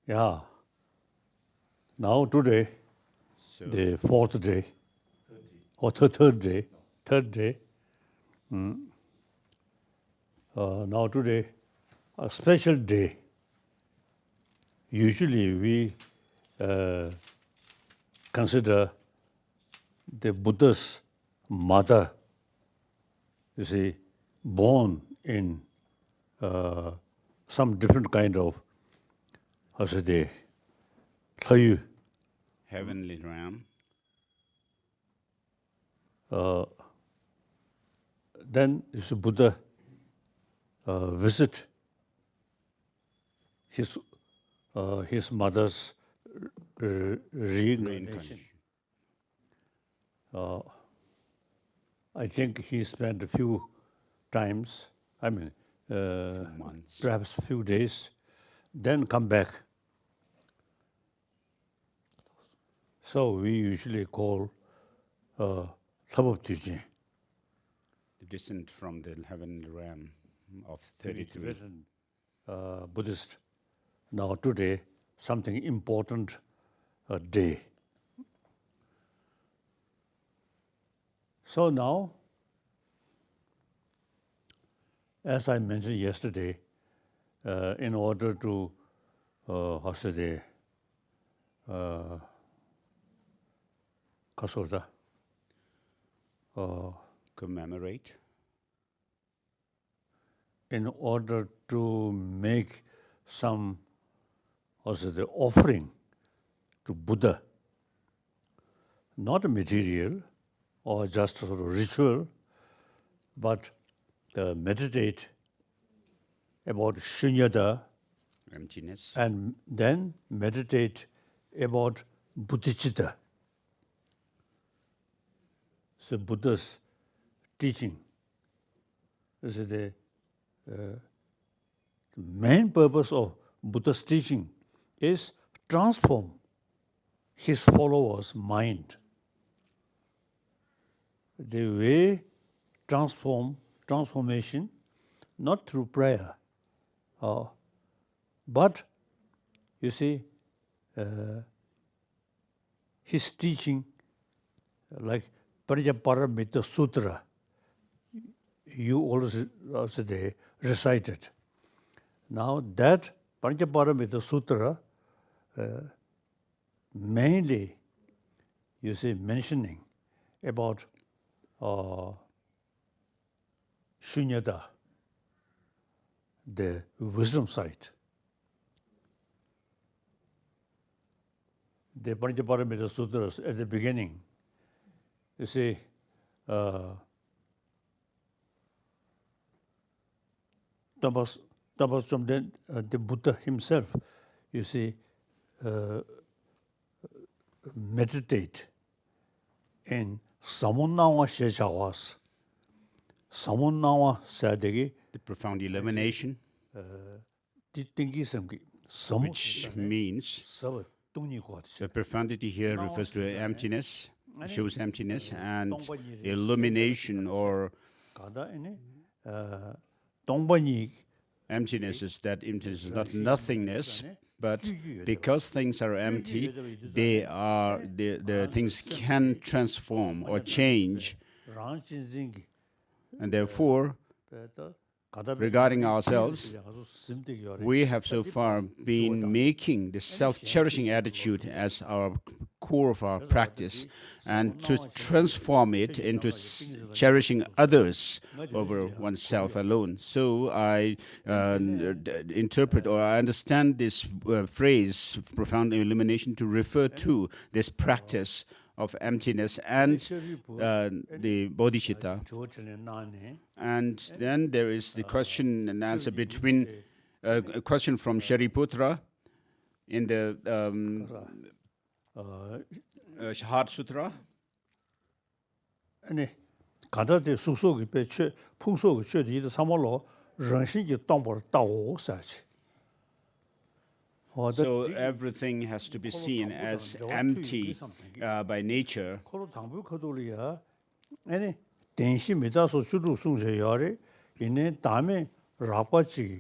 Yeah. Now today, the fourth day, or third day. Now today, a special day. Usually we consider the Buddha's mother, you see, born in some different kind of, how should they, heavenly realm. Then is Buddha visit his mother's reincarnation. I think he spent a few times, Months. perhaps a few days, then come back. So we usually call Thabab The descent from the heavenly realm of 33. Tibetan Buddhist. Now today, something important day. So now, as I mentioned yesterday, in order to, how should they, Commemorate. in order to make some, also the offering to Buddha, not a material or just sort of ritual, but meditate about shunyata Emptiness. and then meditate about bodhicitta. So Buddha's teaching. This is the main purpose of Buddha's teaching is transform his followers' mind. The way transformation, not through prayer, but you see, his teaching, like Parijapparamita Sutra, you also recited. Now that Parijapparamita Sutra, mainly, you see, mentioning about shunyata, the wisdom side. The Parijapparamita Sutras at the beginning, you see, the Buddha himself, you see, meditate in Samunnawa Shechawas. Samunnawa Sadegi, The profound illumination, which means the profundity here refers to emptiness, shows emptiness, and illumination or emptiness is that emptiness is not nothingness, but because things are empty, the things can transform or change, and therefore, regarding ourselves, we have so far been making the self-cherishing attitude as our core of our practice, and to transform it into cherishing others over oneself alone. So I interpret or I understand this phrase, profound illumination, to refer to this practice of emptiness and the bodhicitta. And then there is the question and answer between a question from Shariputra in the Heart Sutra. So everything has to be seen as empty by nature.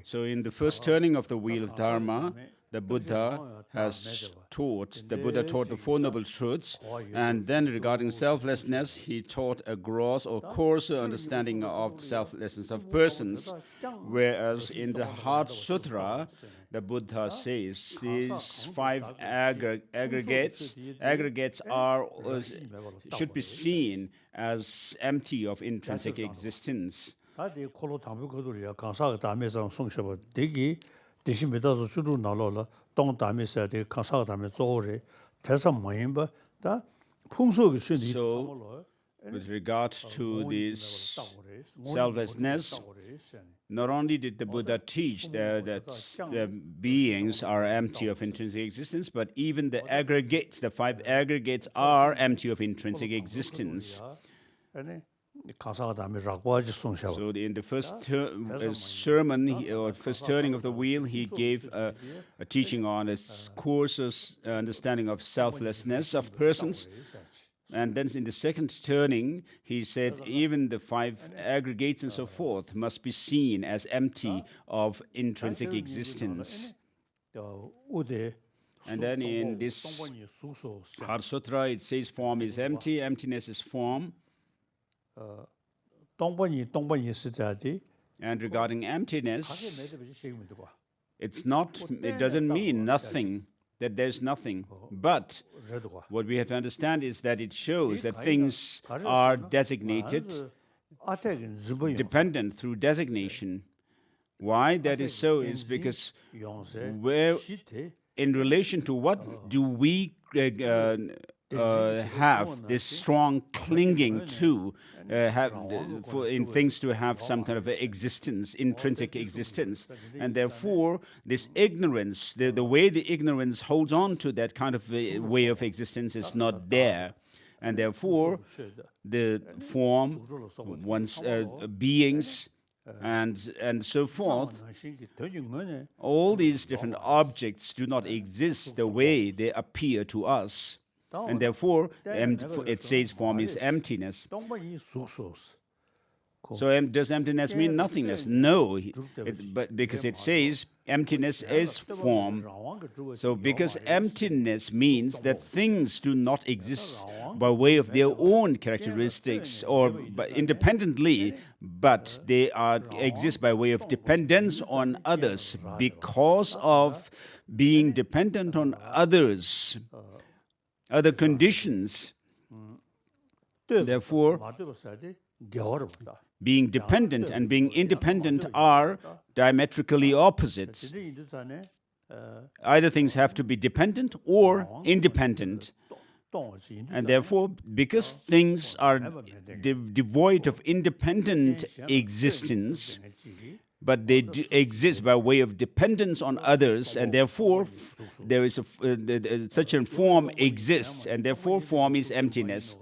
So in the first turning of the wheel of Dharma, the Buddha has taught. The Buddha taught the Four Noble Truths, and then regarding selflessness, he taught a gross or coarser understanding of selflessness of persons. Whereas in the Heart Sutra, the Buddha says these five aggregates are should be seen as empty of intrinsic existence. So, with regard to this selflessness, not only did the Buddha teach that the beings are empty of intrinsic existence, but even the aggregates, the five aggregates, are empty of intrinsic existence. So in the first sermon, or first turning of the wheel, he gave a teaching on a coarser understanding of selflessness of persons. And then in the second turning, he said even the five aggregates and so forth must be seen as empty of intrinsic existence. And then in this Heart Sutra, it says form is empty, emptiness is form. And regarding emptiness, it doesn't mean nothing, that there's nothing. But what we have to understand is that it shows that things are designated, dependent through designation. Why that is so is because in relation to what do we have this strong clinging to in things to have some kind of existence, intrinsic existence. And therefore, this ignorance, the way the ignorance holds on to that kind of way of existence is not there. And therefore, the form, one's beings, and so forth, all these different objects do not exist the way they appear to us. And therefore, it says form is emptiness. So does emptiness mean nothingness? No, but because it says emptiness is form. So because emptiness means that things do not exist by way of their own characteristics or independently, but they exist by way of dependence on others because of being dependent on others. Other conditions. Therefore, being dependent and being independent are diametrically opposite. Either things have to be dependent or independent. And therefore, because things are devoid of independent existence, but they do exist by way of dependence on others, and therefore there is such a form exists, and therefore form is emptiness.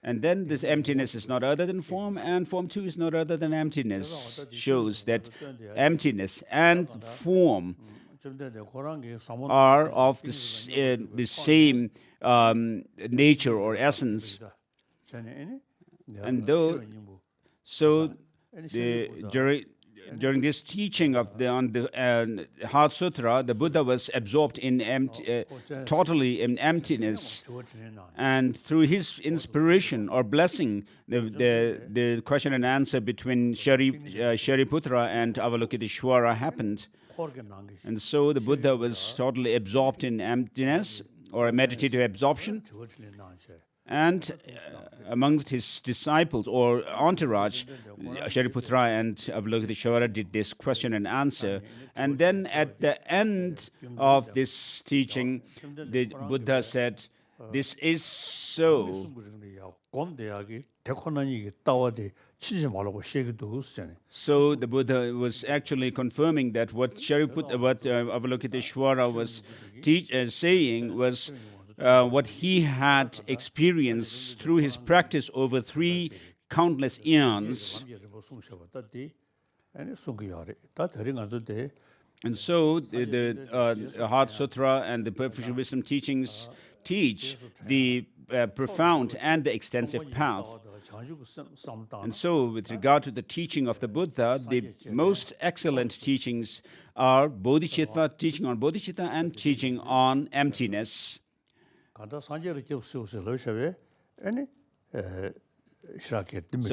And then this emptiness is not other than form, and form too is not other than emptiness. Shows that emptiness and form are of the same nature or essence. And during this teaching of the Heart Sutra, the Buddha was absorbed in totally in emptiness, and through his inspiration or blessing, the question and answer between Shariputra and Avalokiteshvara happened, and so the Buddha was totally absorbed in emptiness or a meditative absorption. And amongst his disciples or entourage, Shariputra and Avalokiteshvara did this question and answer. And then at the end of this teaching, the Buddha said, "This is so." So the Buddha was actually confirming that what Avalokiteshvara was saying was what he had experienced through his practice over 3 countless eons. And so the Heart Sutra and the Perfect Wisdom teachings teach the profound and the extensive path. And so with regard to the teaching of the Buddha, the most excellent teachings are bodhicitta, teaching on bodhicitta, and teaching on emptiness. So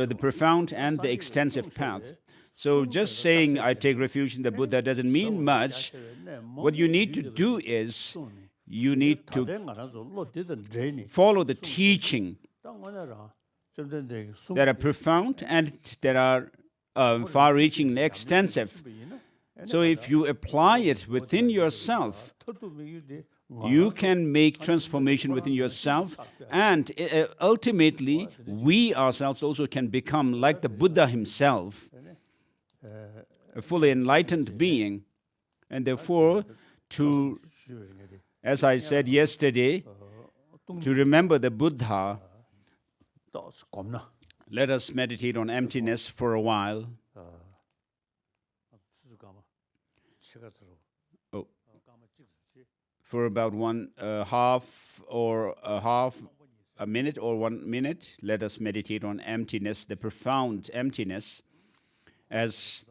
the profound and the extensive path. So just saying I take refuge in the Buddha doesn't mean much. What you need to do is you need to follow the teaching that are profound and that are far-reaching and extensive. So if you apply it within yourself, you can make transformation within yourself, and ultimately we ourselves also can become like the Buddha himself, a fully enlightened being. And therefore, as I said yesterday, to remember the Buddha, let us meditate on emptiness for a while. For about a minute or 1 minute, let us meditate on emptiness, the profound emptiness. As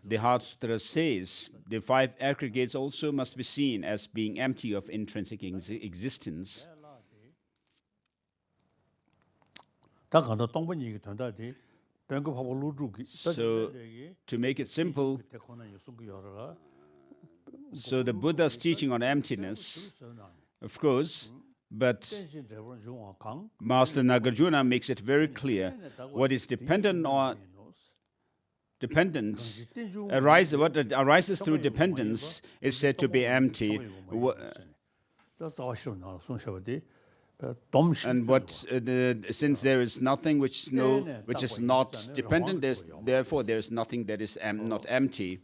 the Heart Sutra says, the 5 aggregates also must be seen as being empty of intrinsic existence. So, to make it simple, so the Buddha's teaching on emptiness, of course, but Master Nagarjuna makes it very clear what is dependent on dependence what arises through dependence is said to be empty. And since there is nothing which is not dependent, therefore there is nothing that is not empty.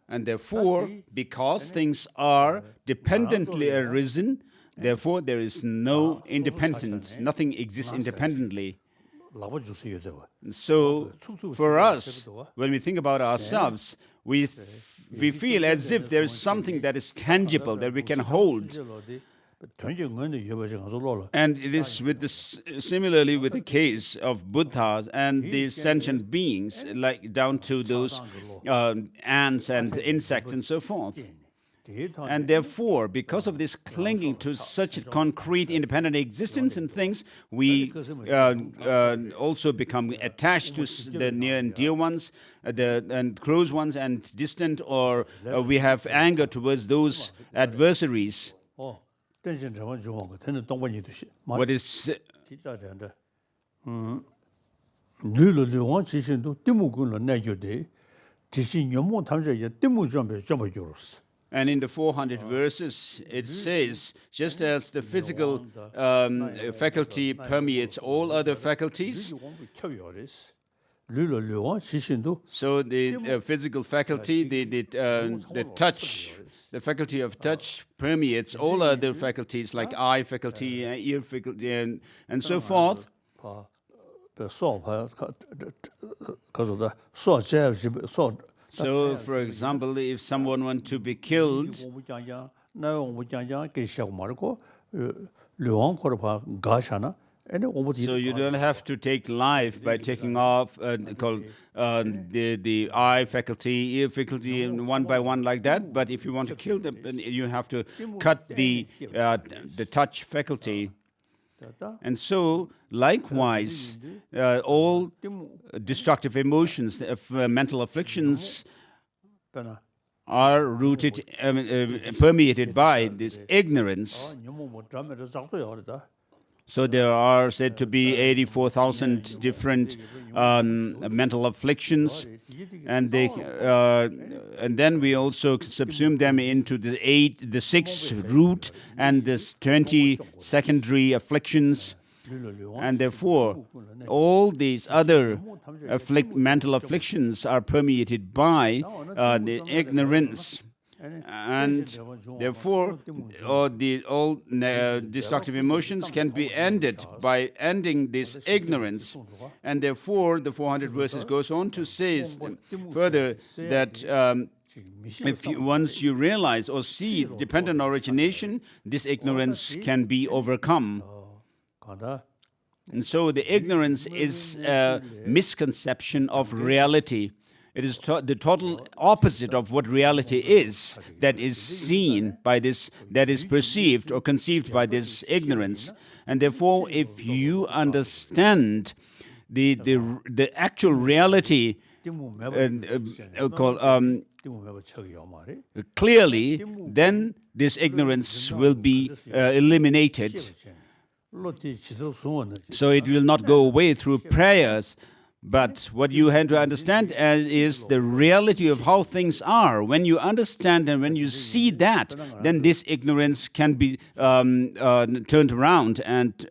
And therefore, because things are dependently arisen, therefore there is no independence. Nothing exists independently. So, for us, when we think about ourselves, we feel as if there is something that is tangible, that we can hold. And it is similarly with the case of Buddhas and the sentient beings, like down to those ants and insects and so forth. And therefore, because of this clinging to such a concrete, independent existence and things, we also become attached to the near and dear ones, and close ones and distant, or we have anger towards those adversaries. What is and in the 400 verses, it says, just as the physical faculty permeates all other faculties, so the physical faculty, the touch, the faculty of touch permeates all other faculties like eye faculty, ear faculty, and so forth. So, for example, if someone wants to be killed, so you don't have to take life by taking off the eye faculty, ear faculty, one by one like that. But if you want to kill them, you have to cut the touch faculty. And so, likewise, all destructive emotions, mental afflictions, are rooted, permeated by this ignorance. So there are said to be 84,000 different mental afflictions, and then we also subsume them into the 6 root and the 20 secondary afflictions, and therefore all these other mental afflictions are permeated by the ignorance. And therefore, all destructive emotions can be ended by ending this ignorance. And therefore, the 400 verses goes on to say further that once you realize or see dependent origination, this ignorance can be overcome. And so the ignorance is a misconception of reality. It is the total opposite of what reality is, that is seen by this, that is perceived or conceived by this ignorance. And therefore, if you understand the actual reality clearly, then this ignorance will be eliminated. So it will not go away through prayers. But what you have to understand is the reality of how things are. When you understand and when you see that, then this ignorance can be turned around and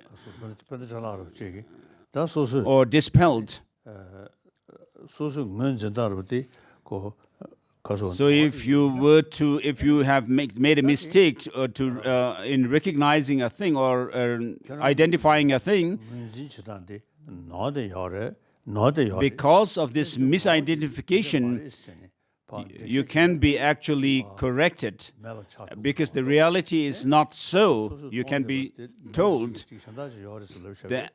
or dispelled. So if you have made a mistake in recognizing a thing or identifying a thing, because of this misidentification, you can be actually corrected. Because the reality is not so, you can be told that.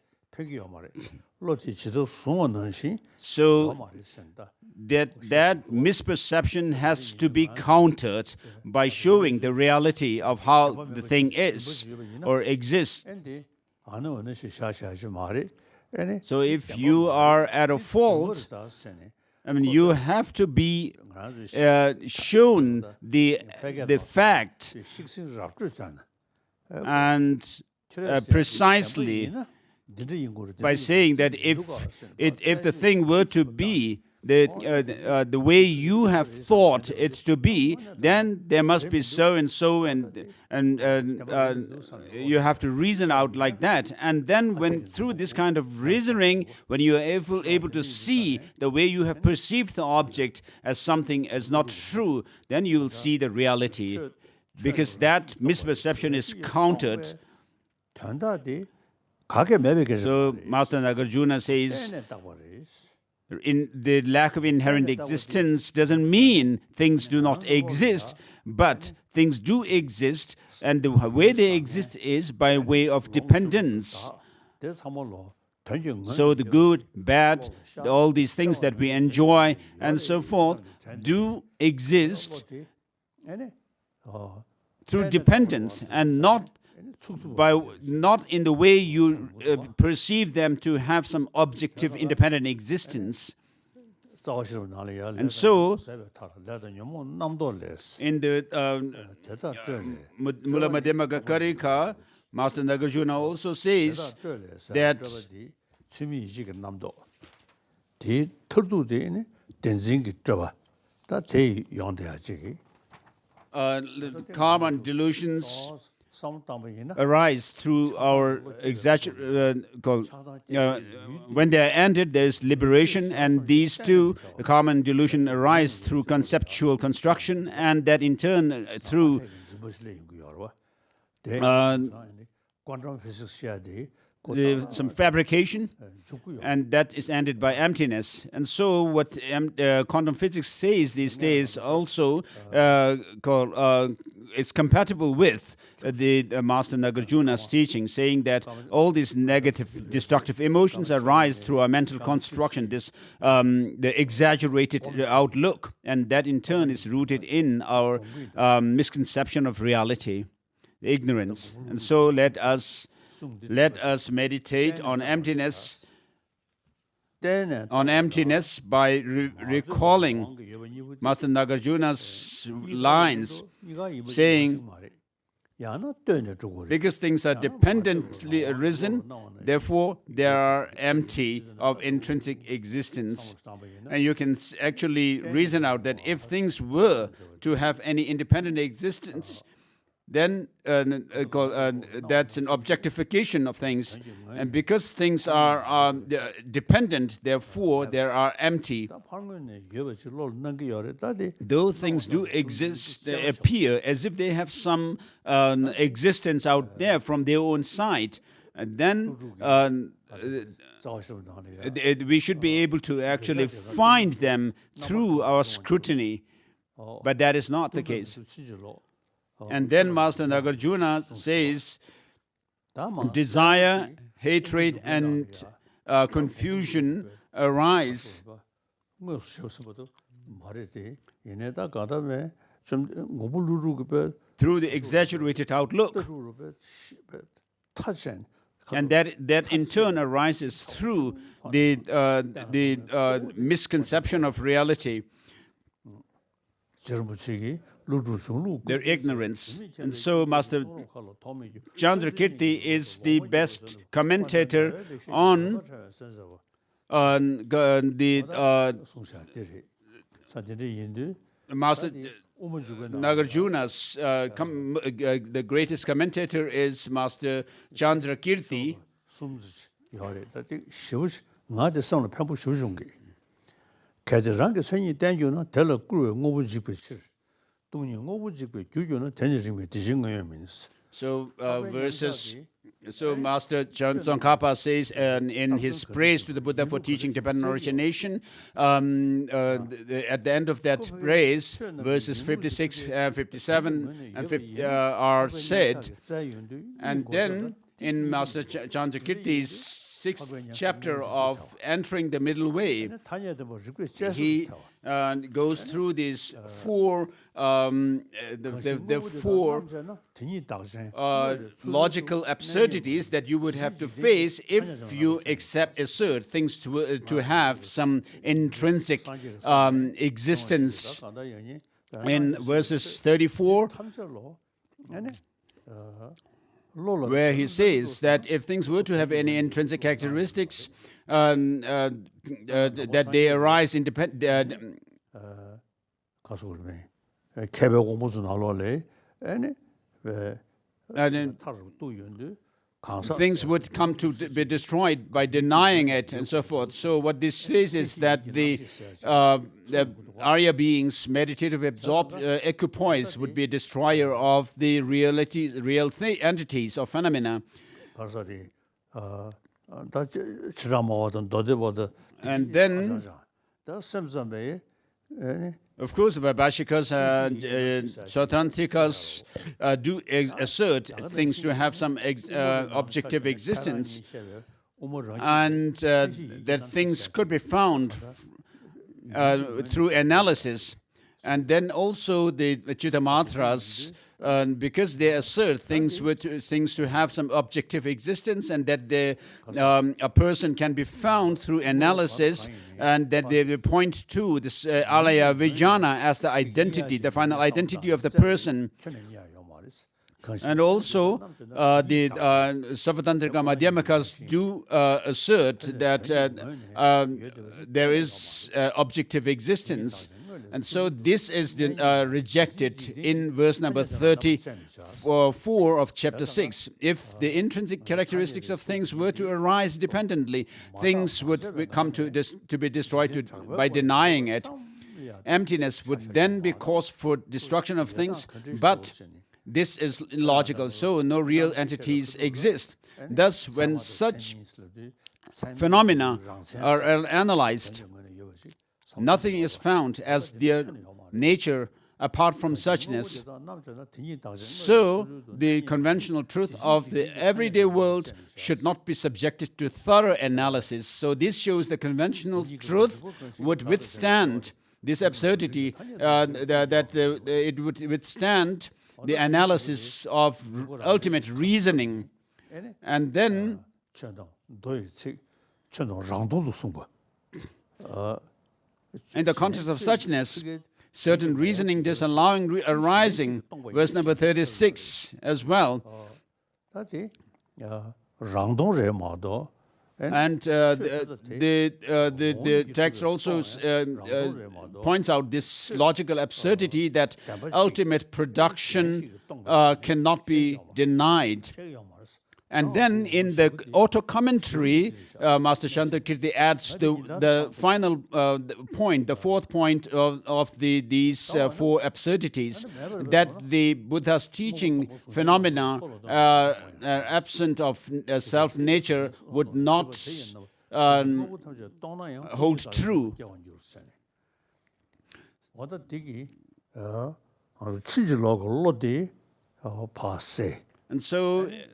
So that misperception has to be countered by showing the reality of how the thing is or exists. So if you are at a fault, I mean, you have to be shown the fact and precisely by saying that if the thing were to be the way you have thought it to be, then there must be so and so, and you have to reason out like that. And then when through this kind of reasoning, when you are able to see the way you have perceived the object as something as not true, then you will see the reality, because that misperception is countered. So Master Nagarjuna says, in the lack of inherent existence doesn't mean things do not exist, but things do exist, and the way they exist is by way of dependence. So the good, bad, all these things that we enjoy and so forth do exist through dependence, and not in the way you perceive them to have some objective independent existence. And so, in the Mula Madhyamaka Karika, Master Nagarjuna also says that karma and delusions arise through our when they are ended, there is liberation, and these two, the karma and delusion, arise through conceptual construction, and that in turn through some fabrication, and that is ended by emptiness. And so what quantum physics says these days also is compatible with the Master Nagarjuna's teaching, saying that all these negative, destructive emotions arise through our mental construction, the exaggerated outlook, and that in turn is rooted in our misconception of reality, ignorance. And so let us meditate on emptiness by recalling Master Nagarjuna's lines, saying, because things are dependently arisen, therefore they are empty of intrinsic existence. And you can actually reason out that if things were to have any independent existence, then that's an objectification of things. And because things are dependent, therefore they are empty. Though things do exist, they appear as if they have some existence out there from their own side. And then we should be able to actually find them through our scrutiny. But that is not the case. And then Master Nagarjuna says, desire, hatred, and confusion arise through the exaggerated outlook. And that in turn arises through the misconception of reality, their ignorance. And so Master Chandrakirti is the best commentator on Master Nagarjuna's, the greatest commentator is Master Chandrakirti. So Master Tsongkhapa says in his praise to the Buddha for teaching dependent origination, at the end of that praise, verses 56, 57, and 50 are said. And then in Master Chandrakirti's 6th chapter of Entering the Middle Way, he goes through these four logical absurdities that you would have to face if you assert things to have some intrinsic existence. In verses 34, where he says that if things were to have any intrinsic characteristics, that they arise independent. Things would come to be destroyed by denying it and so forth. So what this says is that the Arya beings, meditative equipoise, would be a destroyer of the real entities or phenomena. And then, of course, Vaibhashikas, Sautrantikas do assert things to have some objective existence, and that things could be found through analysis. And then also the Chittamatras, because they assert things to have some objective existence, and that a person can be found through analysis, and that they point to this alaya vijnana as the identity, the final identity of the person. And also, the Savatantrika Madhyamakas do assert that there is objective existence. And so this is rejected in verse number 34 of chapter 6. If the intrinsic characteristics of things were to arise dependently, things would come to be destroyed by denying it. Emptiness would then be cause for destruction of things, but this is illogical, so no real entities exist. Thus, when such phenomena are analyzed, nothing is found as their nature apart from suchness. So, the conventional truth of the everyday world should not be subjected to thorough analysis. So, this shows the conventional truth would withstand this absurdity, that it would withstand the analysis of ultimate reasoning. And then, in the context of suchness, certain reasoning disallowing arising, verse number 36 as well. And the text also points out this logical absurdity that ultimate production cannot be denied. And then in the auto commentary, Master Chandrakirti adds the final point, the fourth point of these four absurdities, that the Buddha's teaching phenomena absent of self-nature would not hold true. And so it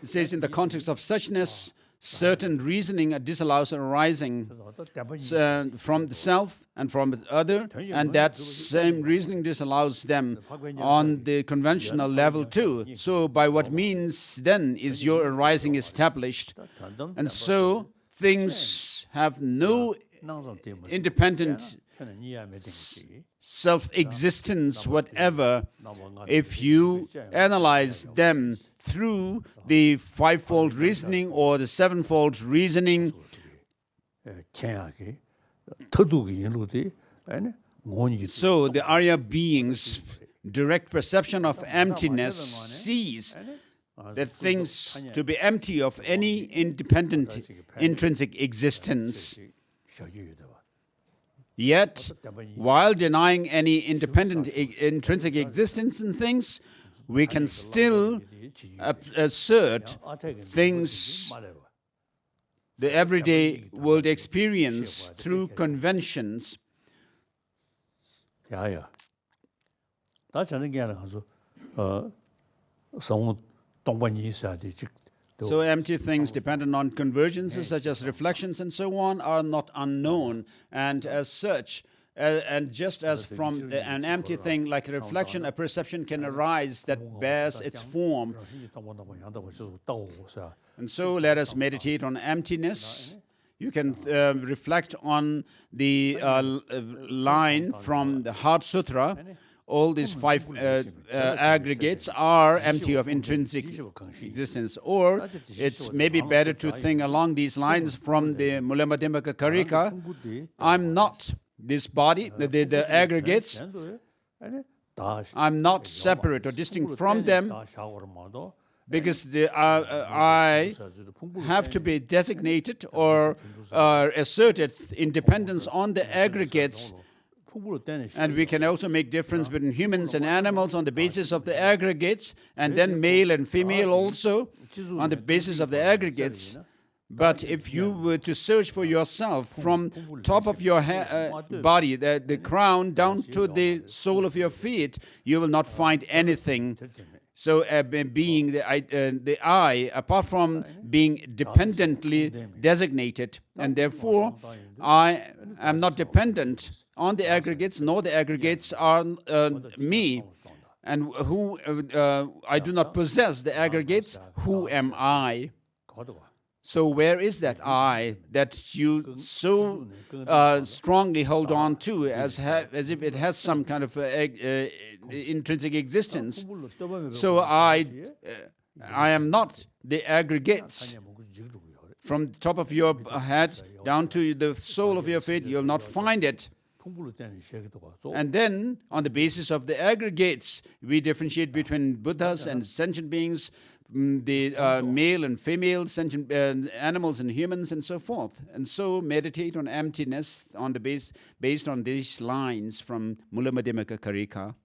says in the context of suchness, certain reasoning disallows arising from the self and from the other, and that same reasoning disallows them on the conventional level too. So by what means then is your arising established? And so things have no independent self-existence whatever if you analyze them through the fivefold reasoning or the sevenfold reasoning. So the Arya being's direct perception of emptiness sees that things to be empty of any independent intrinsic existence. Yet, while denying any independent intrinsic existence in things, we can still assert things the everyday world experience through conventions. So empty things dependent on convergences such as reflections and so on are not unknown, and as such, and just as from an empty thing like a reflection, a perception can arise that bears its form. And so let us meditate on emptiness. You can reflect on the line from the Heart Sutra. All these five aggregates are empty of intrinsic existence. Or it's maybe better to think along these lines from the Mulamadhyamaka Karika. I'm not this body, the aggregates. I'm not separate or distinct from them, because I have to be designated or asserted independence on the aggregates. And we can also make difference between humans and animals on the basis of the aggregates, and then male and female also on the basis of the aggregates. But if you were to search for yourself from top of your body, the crown, down to the sole of your feet, you will not find anything. So being the I, apart from being dependently designated, and therefore I am not dependent on the aggregates, nor the aggregates are me. And who I do not possess the aggregates, who am I? So where is that I that you so strongly hold on to as if it has some kind of intrinsic existence? So I am not the aggregates. From the top of your head down to the sole of your feet, you'll not find it. And then, on the basis of the aggregates, we differentiate between Buddhas and sentient beings, the male and female sentient animals and humans, and so forth. And so meditate on emptiness on the based on these lines from Mulamadhyamaka Karika.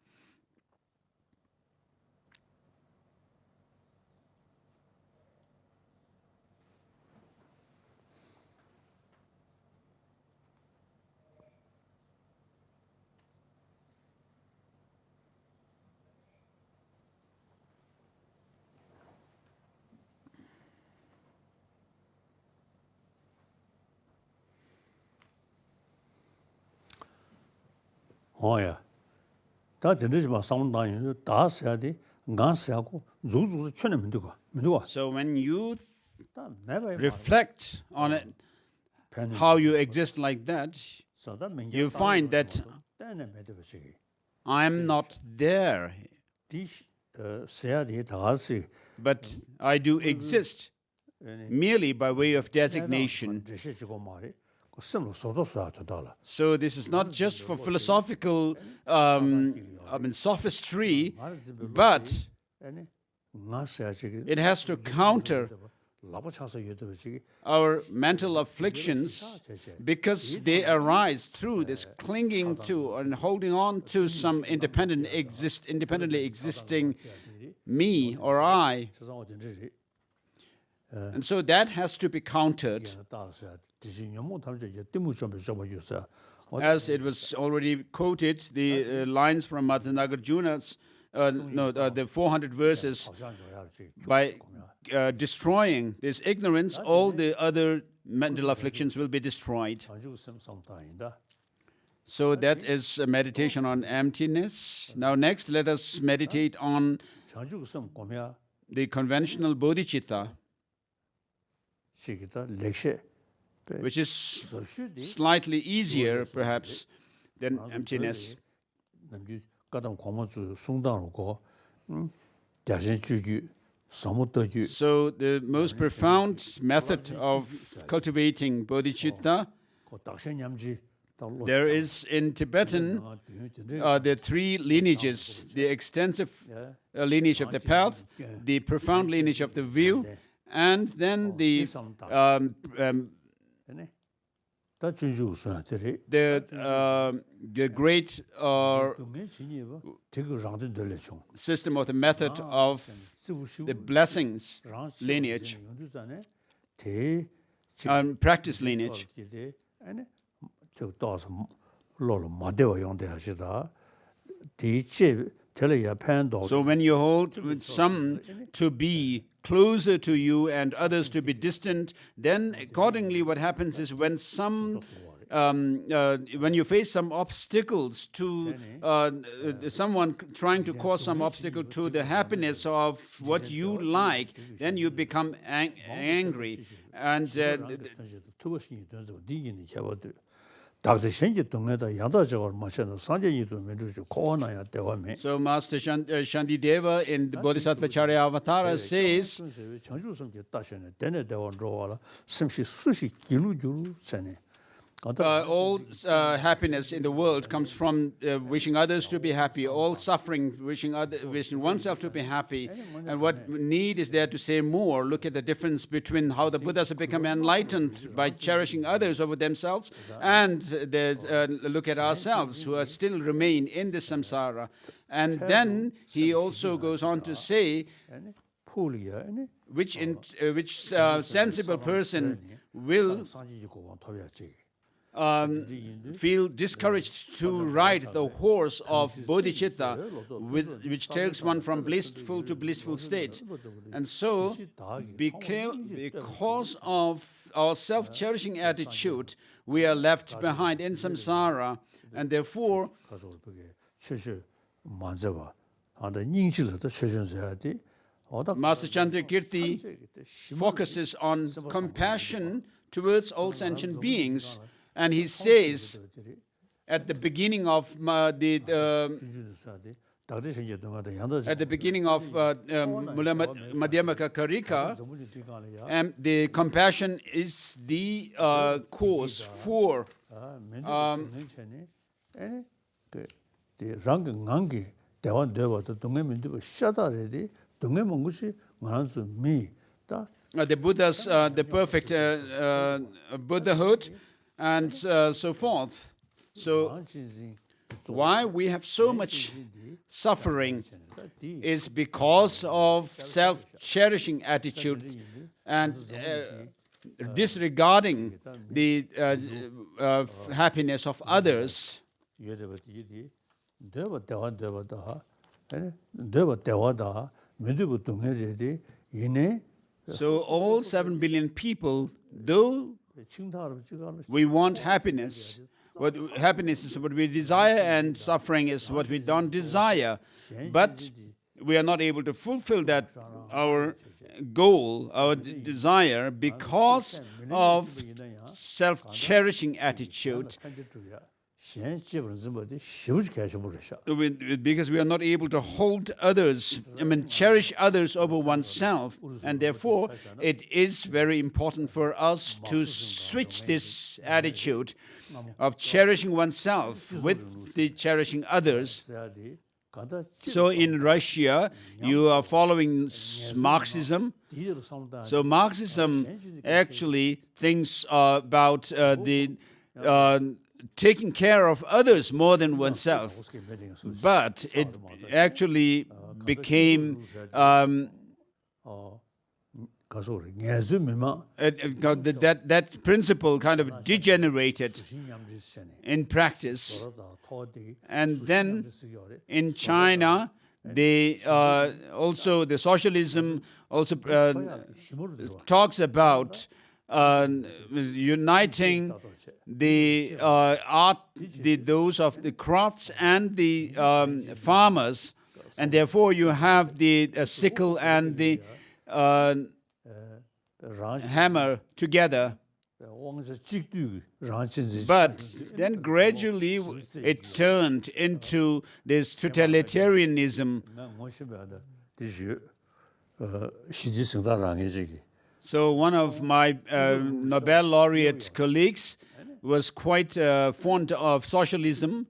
Oh, So when you reflect on it, how you exist like that, you find that I am not there, but I do exist merely by way of designation. So this is not just for philosophical sophistry, but it has to counter our mental afflictions, because they arise through this clinging to and holding on to some independently existing me or I. And so that has to be countered. As it was already quoted, the lines from Nagarjuna's, the 400 verses, by destroying this ignorance, all the other mental afflictions will be destroyed. So that is a meditation on emptiness. Now next, let us meditate on the conventional bodhicitta, which is slightly easier, perhaps, than emptiness. So the most profound method of cultivating bodhicitta, there is in Tibetan the three lineages: the extensive lineage of the path, the profound lineage of the view, and then the great system of the method of the blessings lineage, practice lineage. So when you hold some to be closer to you and others to be distant, then accordingly what happens is when you face some obstacles to someone trying to cause some obstacle to the happiness of what you like, then you become angry. And so Master Shantideva in the Bodhisattva Charyavatara says, all happiness in the world comes from wishing others to be happy, all suffering, wishing oneself to be happy. And what need is there to say more? Look at the difference between how the Buddhas have become enlightened by cherishing others over themselves, and look at ourselves who are still remain in the samsara. And then he also goes on to say, which sensible person will feel discouraged to ride the horse of bodhicitta, which takes one from blissful to blissful state. And so, because of our self-cherishing attitude, we are left behind in samsara, and therefore, Master Chandrakirti focuses on compassion towards all sentient beings. And he says, at the beginning of Madhyamaka Karika, the compassion is the cause for the Buddha's, the perfect Buddhahood, and so forth. So why we have so much suffering is because of self-cherishing attitude and disregarding the happiness of others. So all 7 billion people, though we want happiness, happiness is what we desire, and suffering is what we don't desire. But we are not able to fulfill that, our goal, our desire, because of self-cherishing attitude. Because we are not able to hold others, cherish others over oneself, and therefore it is very important for us to switch this attitude of cherishing oneself with the cherishing others. So in Russia, you are following Marxism. So Marxism actually thinks about the taking care of others more than oneself. But it actually became that principle kind of degenerated in practice. And then in China, they also the socialism also talks about uniting the those of the crafts and the farmers, and therefore you have the sickle and the hammer together. But then gradually it turned into this totalitarianism. So one of my Nobel laureate colleagues was quite fond of socialism.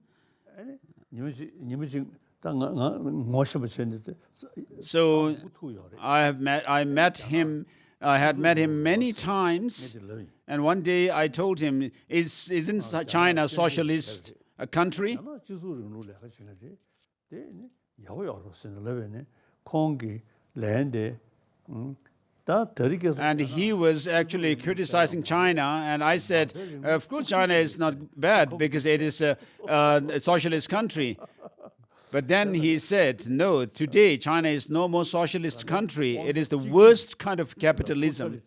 So I had met him many times, and one day I told him, isn't China a socialist country? And he was actually criticizing China, and I said, of course China is not bad because it is a socialist country. But then he said, no, today China is no more socialist country. It is the worst kind of capitalism.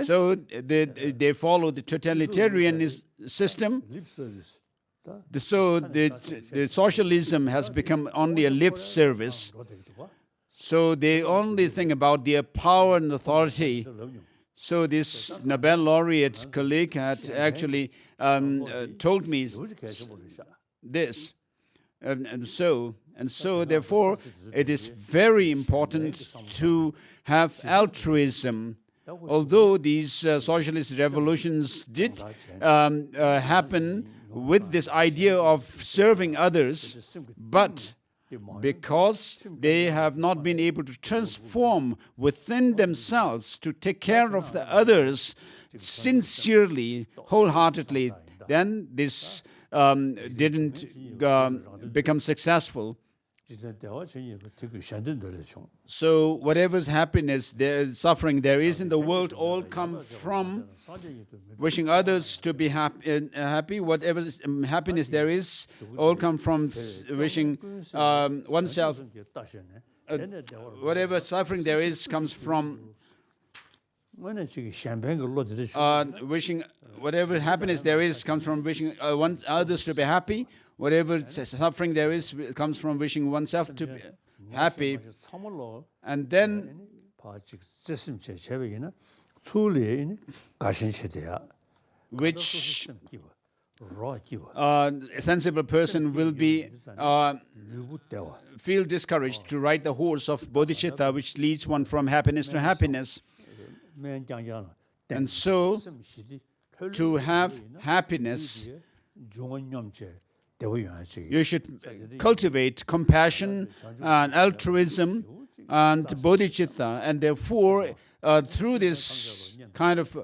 So they follow the totalitarian system. So the socialism has become only a lip service. So they only think about their power and authority. So this Nobel laureate colleague had actually told me this. And so therefore, it is very important to have altruism. Although these socialist revolutions did happen with this idea of serving others, but because they have not been able to transform within themselves to take care of the others sincerely, wholeheartedly, then this didn't become successful. So whatever happiness, suffering there is in the world, all come from wishing others to be happy. Whatever happiness there is, all come from wishing oneself. Whatever suffering there is comes from wishing. Whatever happiness there is comes from wishing others to be happy. Whatever suffering there is comes from wishing oneself to be happy. And then which a sensible person will be feel discouraged to ride the horse of bodhicitta, which leads one from happiness to happiness. And so, to have happiness, you should cultivate compassion and altruism and bodhicitta, and therefore, through this kind of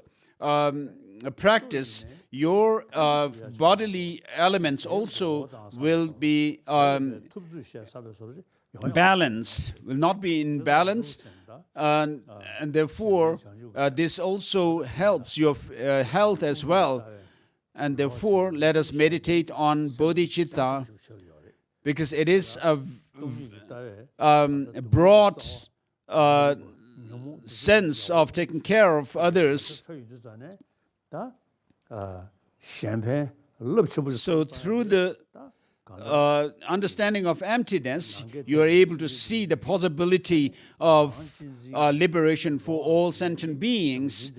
practice, your bodily elements also will be balanced, will not be in balance, and therefore, this also helps your health as well. And therefore, let us meditate on bodhicitta, because it is a broad sense of taking care of others. So through the understanding of emptiness, you are able to see the possibility of liberation for all sentient beings,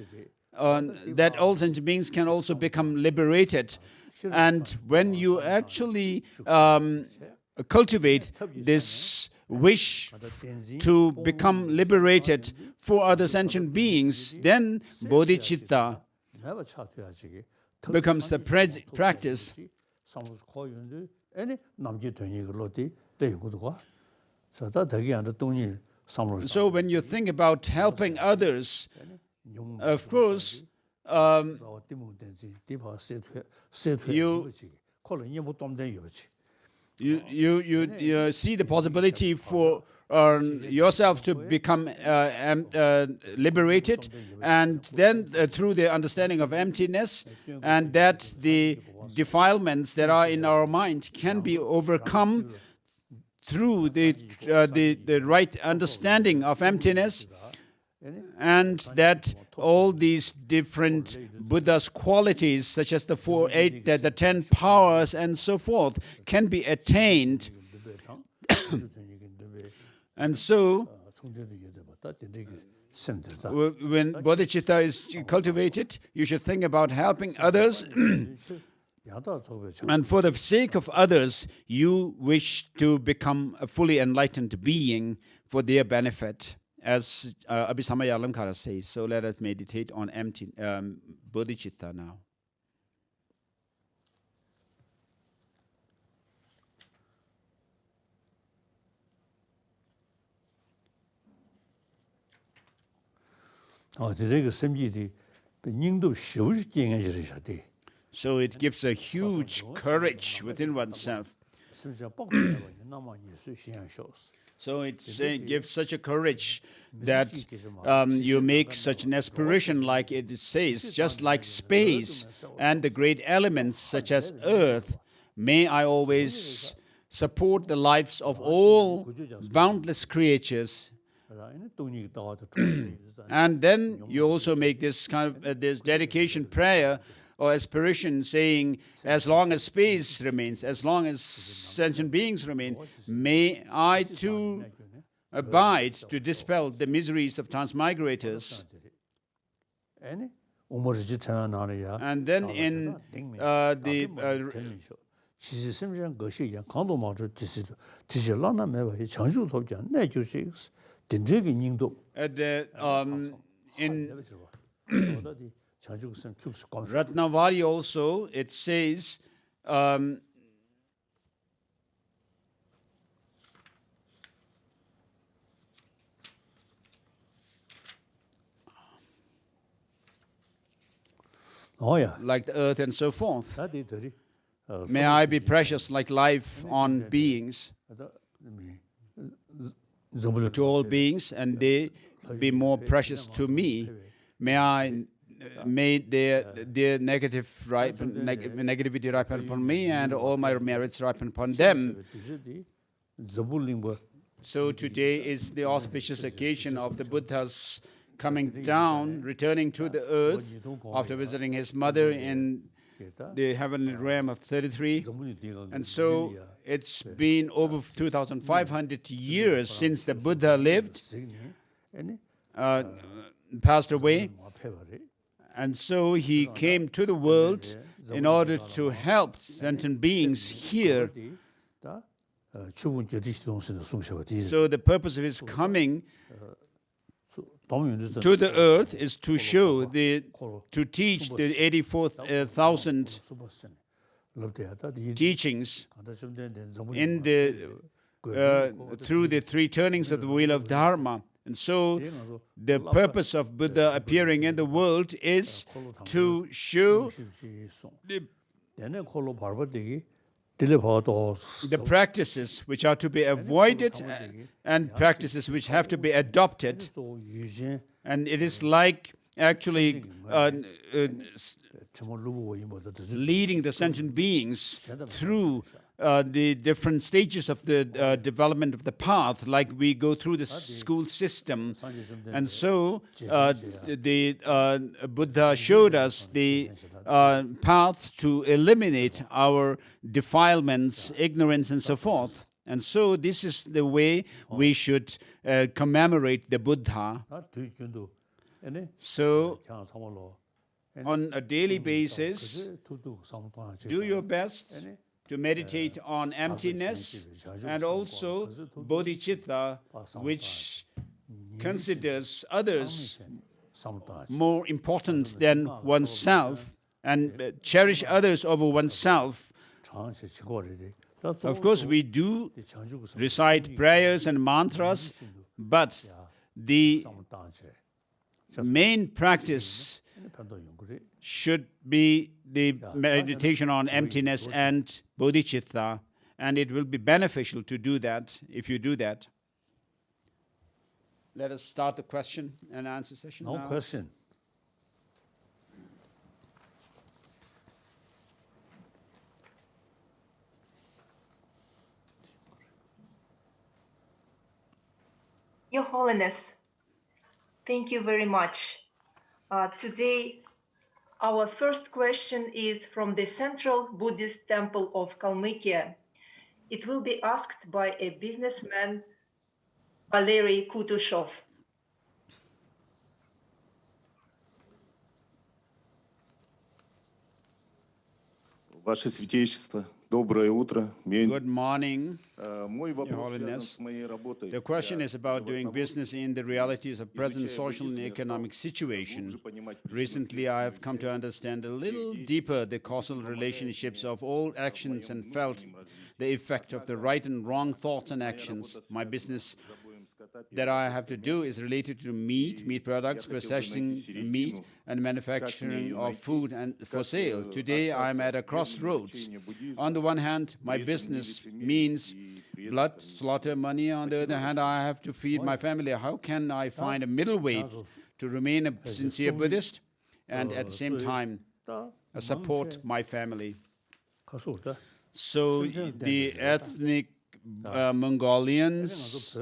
that all sentient beings can also become liberated. And when you actually cultivate this wish to become liberated for other sentient beings, then bodhicitta becomes the practice. So when you think about helping others, of course, You see the possibility for yourself to become liberated, and then through the understanding of emptiness, and that the defilements that are in our mind can be overcome through the right understanding of emptiness, and that all these different Buddha's qualities, such as the 10 powers and so forth, can be attained. And so, when bodhicitta is cultivated, you should think about helping others. And for the sake of others, you wish to become a fully enlightened being for their benefit. As Abhisamaya Alamkara says, so let us meditate on empty bodhicitta now. So it gives a huge courage within oneself. So it gives such a courage that you make such an aspiration, like it says, just like space and the great elements such as earth. May I always support the lives of all boundless creatures. And then you also make this kind of this dedication prayer or aspiration, saying, as long as space remains, as long as sentient beings remain, may I too abide to dispel the miseries of transmigrators. And then in Ratnavari also, it says, like the earth and so forth. May I be precious like life on beings, to all beings, and they be more precious to me. May their negativity ripen upon me, and all my merits ripen upon them. So today is the auspicious occasion of the Buddha's coming down, returning to the earth after visiting his mother in the heavenly realm of 33. And so it's been over 2,500 years since the Buddha lived, passed away. And so he came to the world in order to help sentient beings here. So the purpose of his coming to the earth is to show to teach the 84,000 teachings in through the three turnings of the wheel of Dharma. And so the purpose of Buddha appearing in the world is to show the practices which are to be avoided and practices which have to be adopted. And it is like actually leading the sentient beings through the different stages of the development of the path, like we go through the school system. And so the Buddha showed us the path to eliminate our defilements, ignorance, and so forth. And so this is the way we should commemorate the Buddha. So on a daily basis, do your best to meditate on emptiness and also bodhicitta, which considers others more important than oneself and cherish others over oneself. Of course, we do recite prayers and mantras, but the main practice should be the meditation on emptiness and bodhicitta. and it will be beneficial to do that if you do that. Let us start the question and answer session No now. question. Your Holiness, thank you very much. Today, our first question is from the Central Buddhist Temple of Kalmykia. It will be asked by a businessman, Valery Kutushov. Ваше Святейшество, доброе утро. Good morning. Мой Your вопрос связан Holiness. с моей работой. The question is about doing business in the realities of present social and economic situation. Recently, I have come to understand a little deeper the causal relationships of all actions and felt the effect of the right and wrong thoughts and actions. My business that I have to do is related to meat products, processing meat, and manufacturing of food and for sale. Today, I'm at a crossroads. On the one hand, my business means blood, slaughter, money. On the other hand, I have to feed my family. How can I find a middle way to remain a sincere Buddhist and at the same time support my family? So the ethnic Mongolians,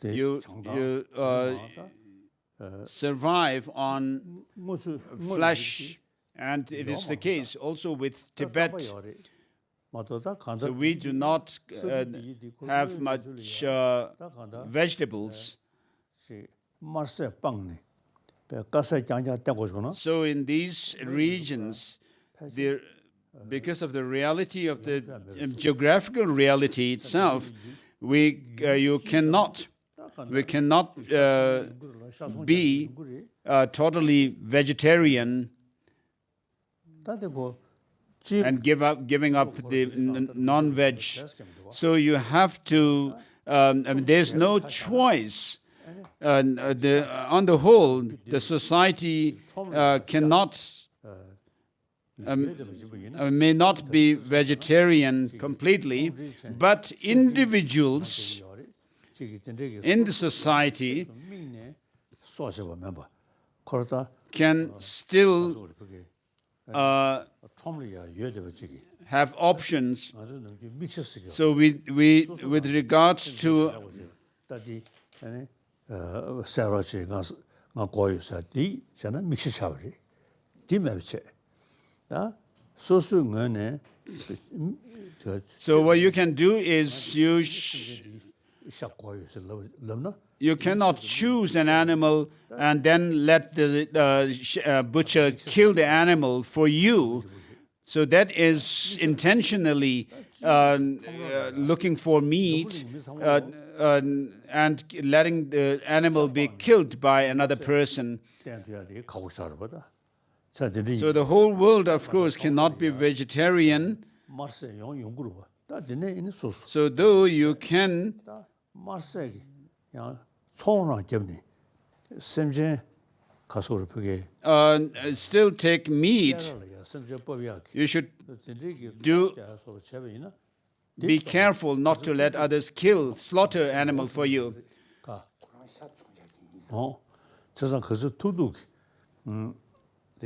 you survive on flesh, and it is the case also with Tibet. So we do not have much vegetables. So in these regions, because of the reality of the geographical reality itself, we cannot be totally vegetarian and giving up the non-veg. So you have to. There's no choice. On the whole, the society cannot. May not be vegetarian completely, but individuals in the society can still have options. So with regards to so what you can do is you cannot choose an animal and then let the butcher kill the animal for you. So that is intentionally looking for meat and letting the animal be killed by another person. So the whole world, of course, cannot be vegetarian. So though you can still take meat, you should be careful not to let others slaughter animal for you.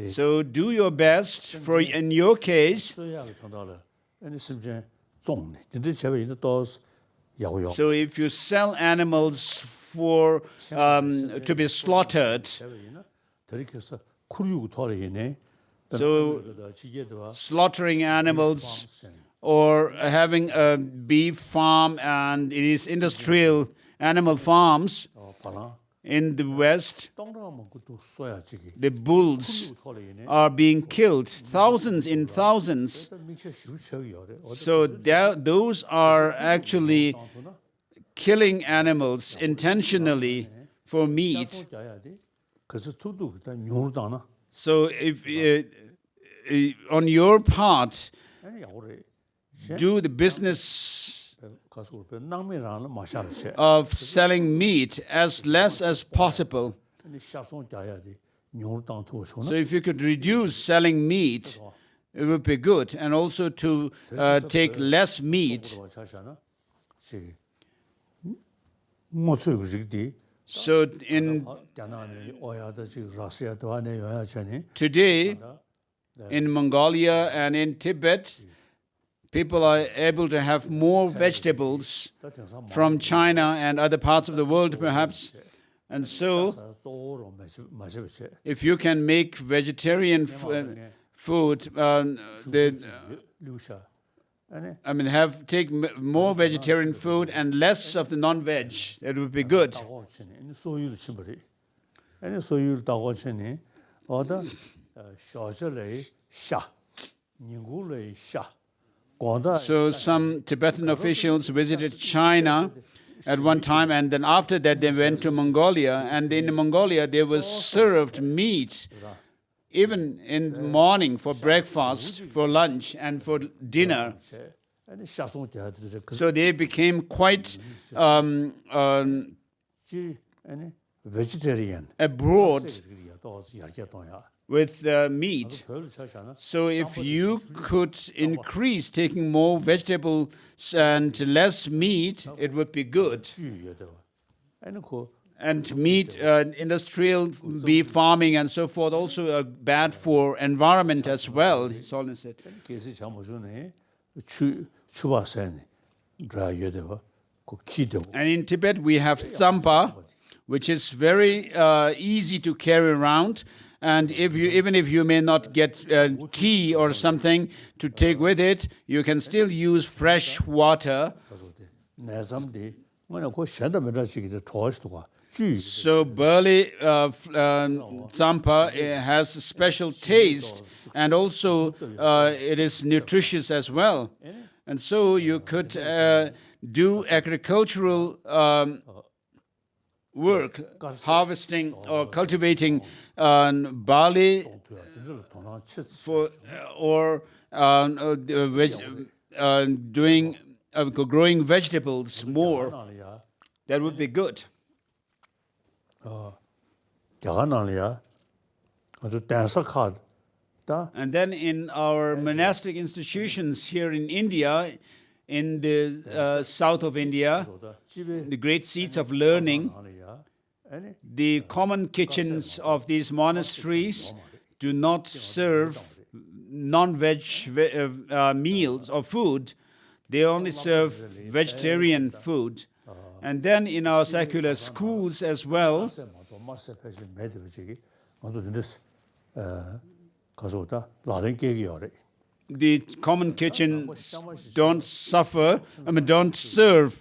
So do your best. In your case, so if you sell animals for to be slaughtered, so slaughtering animals or having a beef farm, and it is industrial animal farms in the West, the bulls are being killed, thousands in thousands. So those are actually killing animals intentionally for meat. So if on your part, do the business of selling meat as less as possible. So if you could reduce selling meat it would be good. And also to take less meat. So today, in Mongolia and in Tibet, people are able to have more vegetables from China and other parts of the world, perhaps. And so, if you can make vegetarian food, take more vegetarian food and less of the non-veg, that would be good. So some Tibetan officials visited China at one time, and then after that they went to Mongolia, and in Mongolia they were served meat even in the morning for breakfast, for lunch, and for dinner. So they became quite abroad with meat. So if you could increase taking more vegetables and less meat, it would be good. And meat, industrial beef farming and so forth, also are bad for environment as well, His Holiness said. And in Tibet we have tsampa, which is very easy to carry around. And even if you may not get tea or something to take with it, you can still use fresh water. So barley tsampa has a special taste, and also it is nutritious as well. And so you could do agricultural work, harvesting or cultivating barley or growing vegetables more. That would be good. And then in our monastic institutions here in India, in the south of India, the great seats of learning, the common kitchens of these monasteries do not serve non-veg meals or food. They only serve vegetarian food. And then in our secular schools as well, the common kitchens don't serve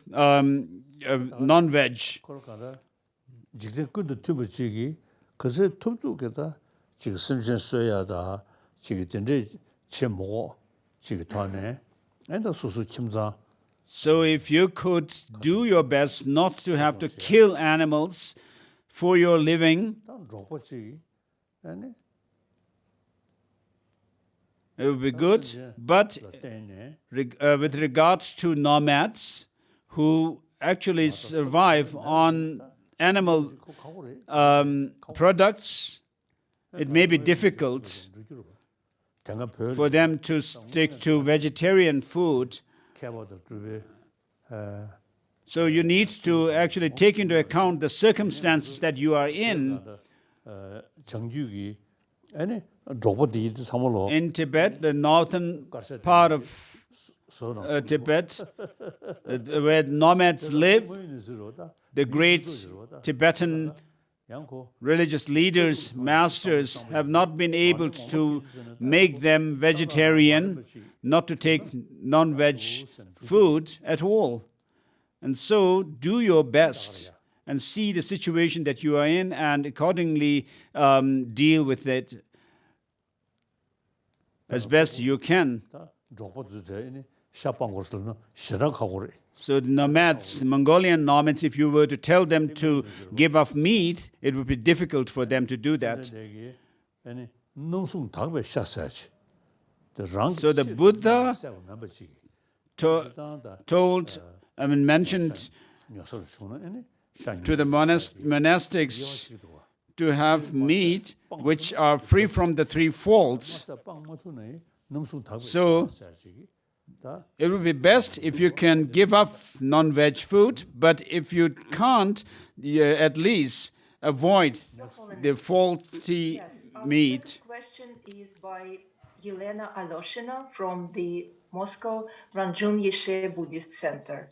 non-veg. So if you could do your best not to have to kill animals for your living, it would be good. But with regards to nomads who actually survive on animal products, it may be difficult for them to stick to vegetarian food. So you need to actually take into account the circumstances that you are in. In Tibet, the northern part of Tibet, where nomads live, the great Tibetan religious leaders, masters, have not been able to make them vegetarian, not to take non-veg food at all. And so do your best and see the situation that you are in and accordingly deal with it as best you can. So the nomads, Mongolian nomads, if you were to tell them to give up meat, it would be difficult for them to do that. So the Buddha mentioned to the monastics to have meat which are free from the three faults. So it would be best if you can give up non-veg food, but if you can't, at least avoid the faulty Our meat. next question is by Елена Aloshina from the Moscow Ranjun Buddhist Center.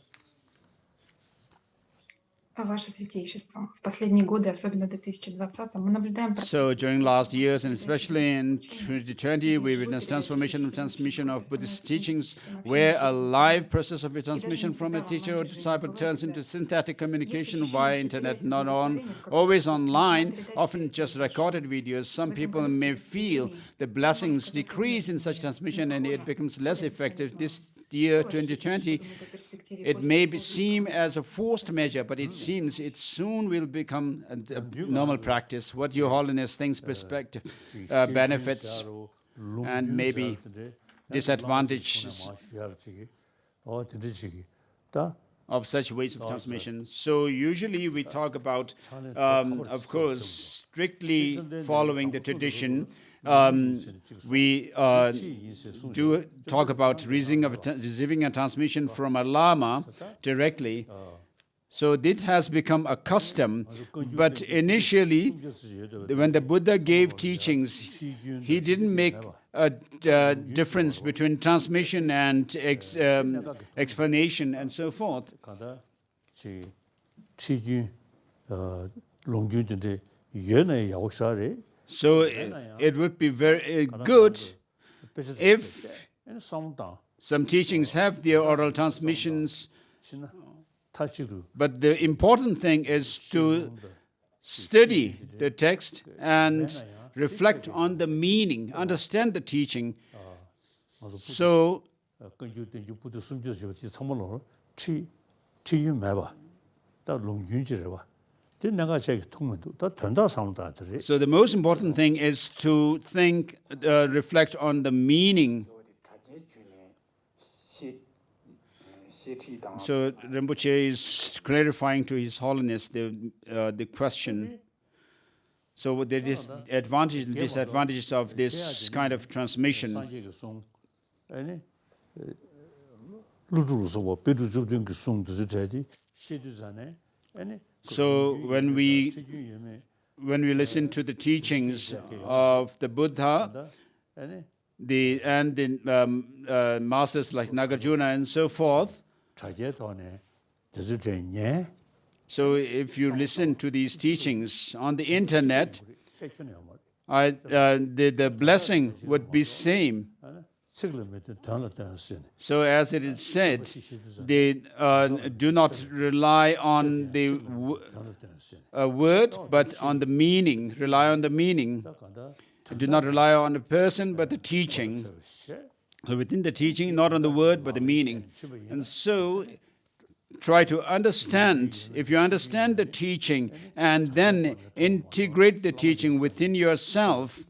Ваше Святейшество, в последние годы, особенно в 2020, мы наблюдаем So during last years, and especially in 2020, we witnessed transformation and transmission of Buddhist teachings, where a live process of transmission from a teacher or disciple turns into synthetic communication via internet, not always online, often just recorded videos. Some people may feel the blessings decrease in such transmission and it becomes less effective. This year 2020, it may seem as a forced measure, but it seems it soon will become a normal practice. What Your Holiness thinks perspective, benefits, and maybe disadvantages of such ways of transmission. So usually we talk about, of course, strictly following the tradition. We do talk about receiving a transmission from a Lama directly. So this has become a custom. But initially, when the Buddha gave teachings, he didn't make a difference between transmission and explanation and so forth. So it would be very good if some teachings have their oral transmissions, but the important thing is to study the text and reflect on the meaning, understand the teaching. So So the most important thing is to think, reflect on the meaning. So Rinpoche is clarifying to His Holiness the question. So there is advantages and disadvantages of this kind of transmission. So when we listen to the teachings of the Buddha, the masters like Nagarjuna and so forth, so if you listen to these teachings on the internet, the blessing would be same. So as it is said, they do not rely on the word, but on the meaning, rely on the meaning. Do not rely on the person, but the teaching. So within the teaching, not on the word, but the meaning. And so try to understand, if you understand the teaching and then integrate the teaching within yourself.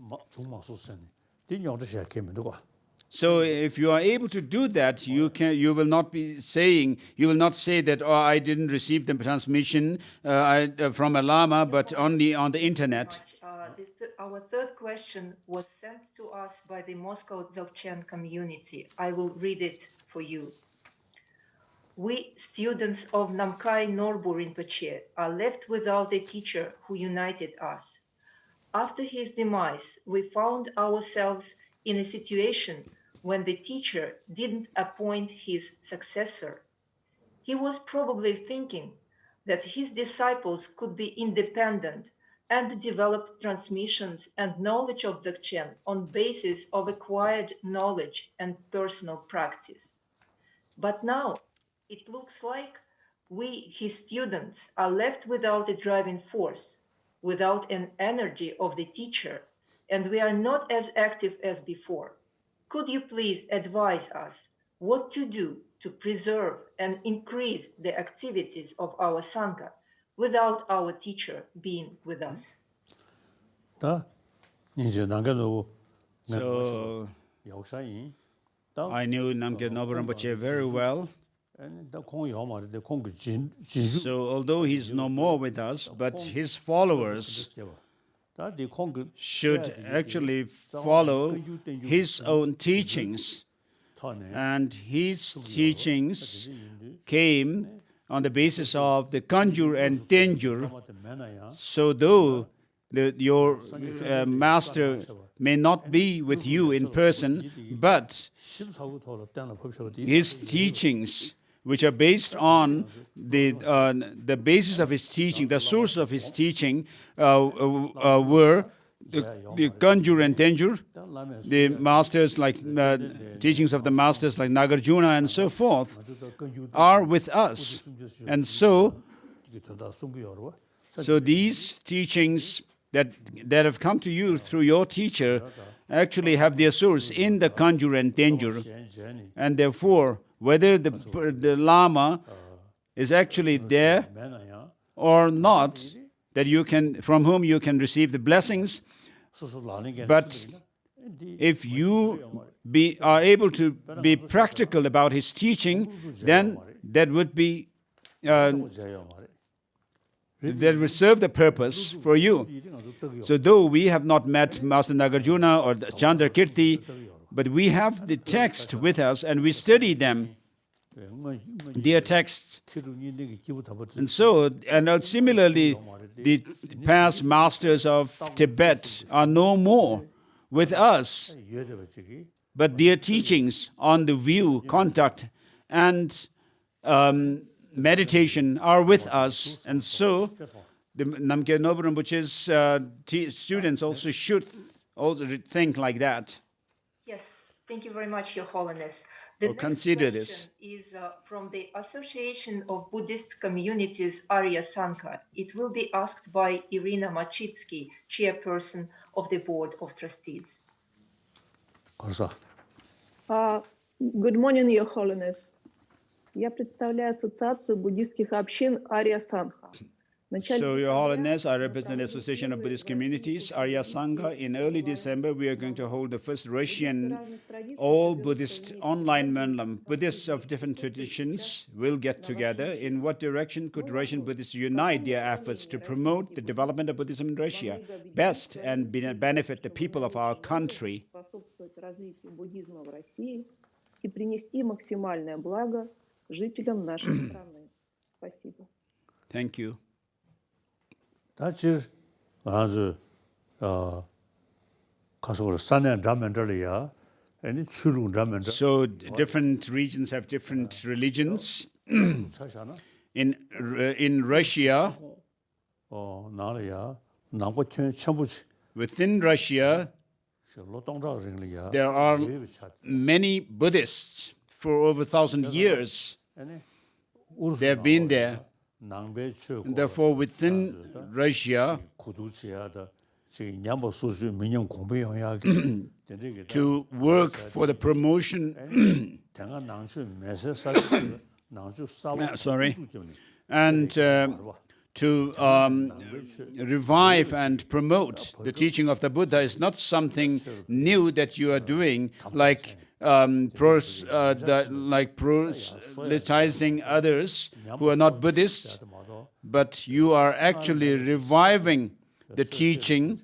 So if you are able to do that, you will not say that, oh, I didn't receive the transmission from a Lama, but only on the internet. Our third question was sent to us by the Moscow Dzogchen community. I will read it for you. We, students of Namkhai Norbu Rinpoche, are left without a teacher who united us. After his demise, we found ourselves in a situation when the teacher didn't appoint his successor. He was probably thinking that his disciples could be independent and develop transmissions and knowledge of Dzogchen on basis of acquired knowledge and personal practice. But now it looks like we, his students, are left without a driving force, without an energy of the teacher, and we are not as active as before. Could you please advise us what to do to preserve and increase the activities of our Sangha without our teacher being with us? So I knew Namgyal Nobu Rinpoche very well. So although he's no more with us, but his followers, should actually follow his own teachings. And his teachings came on the basis of the conjure and danger. So though your master may not be with you in person, but his teachings, which are based on the basis of his teaching, the source of his teaching, were the conjure and danger, the masters like teachings of the masters like Nagarjuna and so forth are with us. And so these teachings that have come to you through your teacher actually have their source in the conjure and danger. And therefore, whether the Lama is actually there or not, that you can, from whom you can receive the blessings, but if you are able to be practical about his teaching, then that would be that will serve the purpose for you. So though we have not met Master Nagarjuna or Chandrakirti, but we have the text with us and we study them, their texts. And so, and similarly, the past masters of Tibet are no more with us, but their teachings on the view, contact, and meditation are with us. And so, the Namkhe Nobu Rinpoche's students also should also think like that. Yes, thank you very much, Your Holiness. Or consider this. The next question is from the Association of Buddhist Communities Arya Sangha. It will be asked by Irina Machitsky, chairperson of the Board of Trustees. Good morning, Your Holiness. Я представляю Ассоциацию буддийских общин Ария Сангха. So, Your Holiness, I represent the Association of Buddhist Communities, Arya Sangha. In early December, we are going to hold the first Russian all-Buddhist online Manlam. Buddhists of different traditions will get together. In what direction could Russian Buddhists unite their efforts to promote the development of Buddhism in Russia best and benefit the people of our country? И принести максимальное благо жителям нашей страны. Спасибо. Thank you. 다치 아주 가서 산에 잠만 들이야. 아니 추루 잠만 들. So different regions have different religions. In Russia, 나라야 남고천 전부지. within Russia, there are many Buddhists for over 1,000 years. They have been there. And therefore, within Russia, to work for the promotion and to revive and promote the teaching of the Buddha is not something new that you are doing, like proselytizing others who are not Buddhists, but you are actually reviving the teaching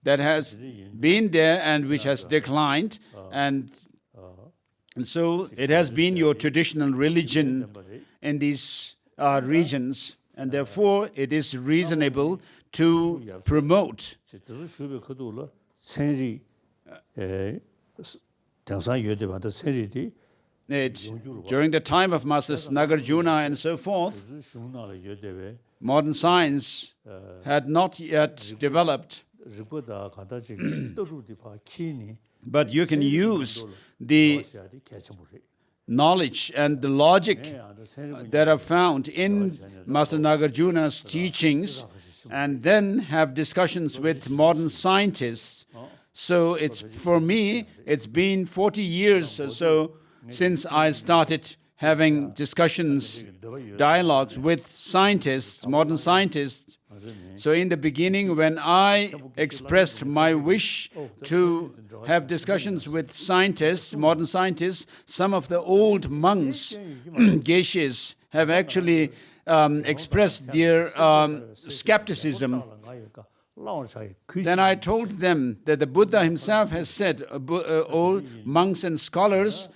that has been there and which has declined, and so it has been your traditional religion in these regions, and therefore it is reasonable to promote. During the time of Masters Nagarjuna and so forth, modern science had not yet developed. But you can use the knowledge and the logic that are found in Master Nagarjuna's teachings and then have discussions with modern scientists. So it's, for me, it's been 40 years or so since I started having discussions, dialogues with scientists, modern scientists. So in the beginning, when I expressed my wish to have discussions with scientists, modern scientists, some of the old monks, geishas, have actually expressed their skepticism. Then I told them that the Buddha himself has said, all monks and scholars,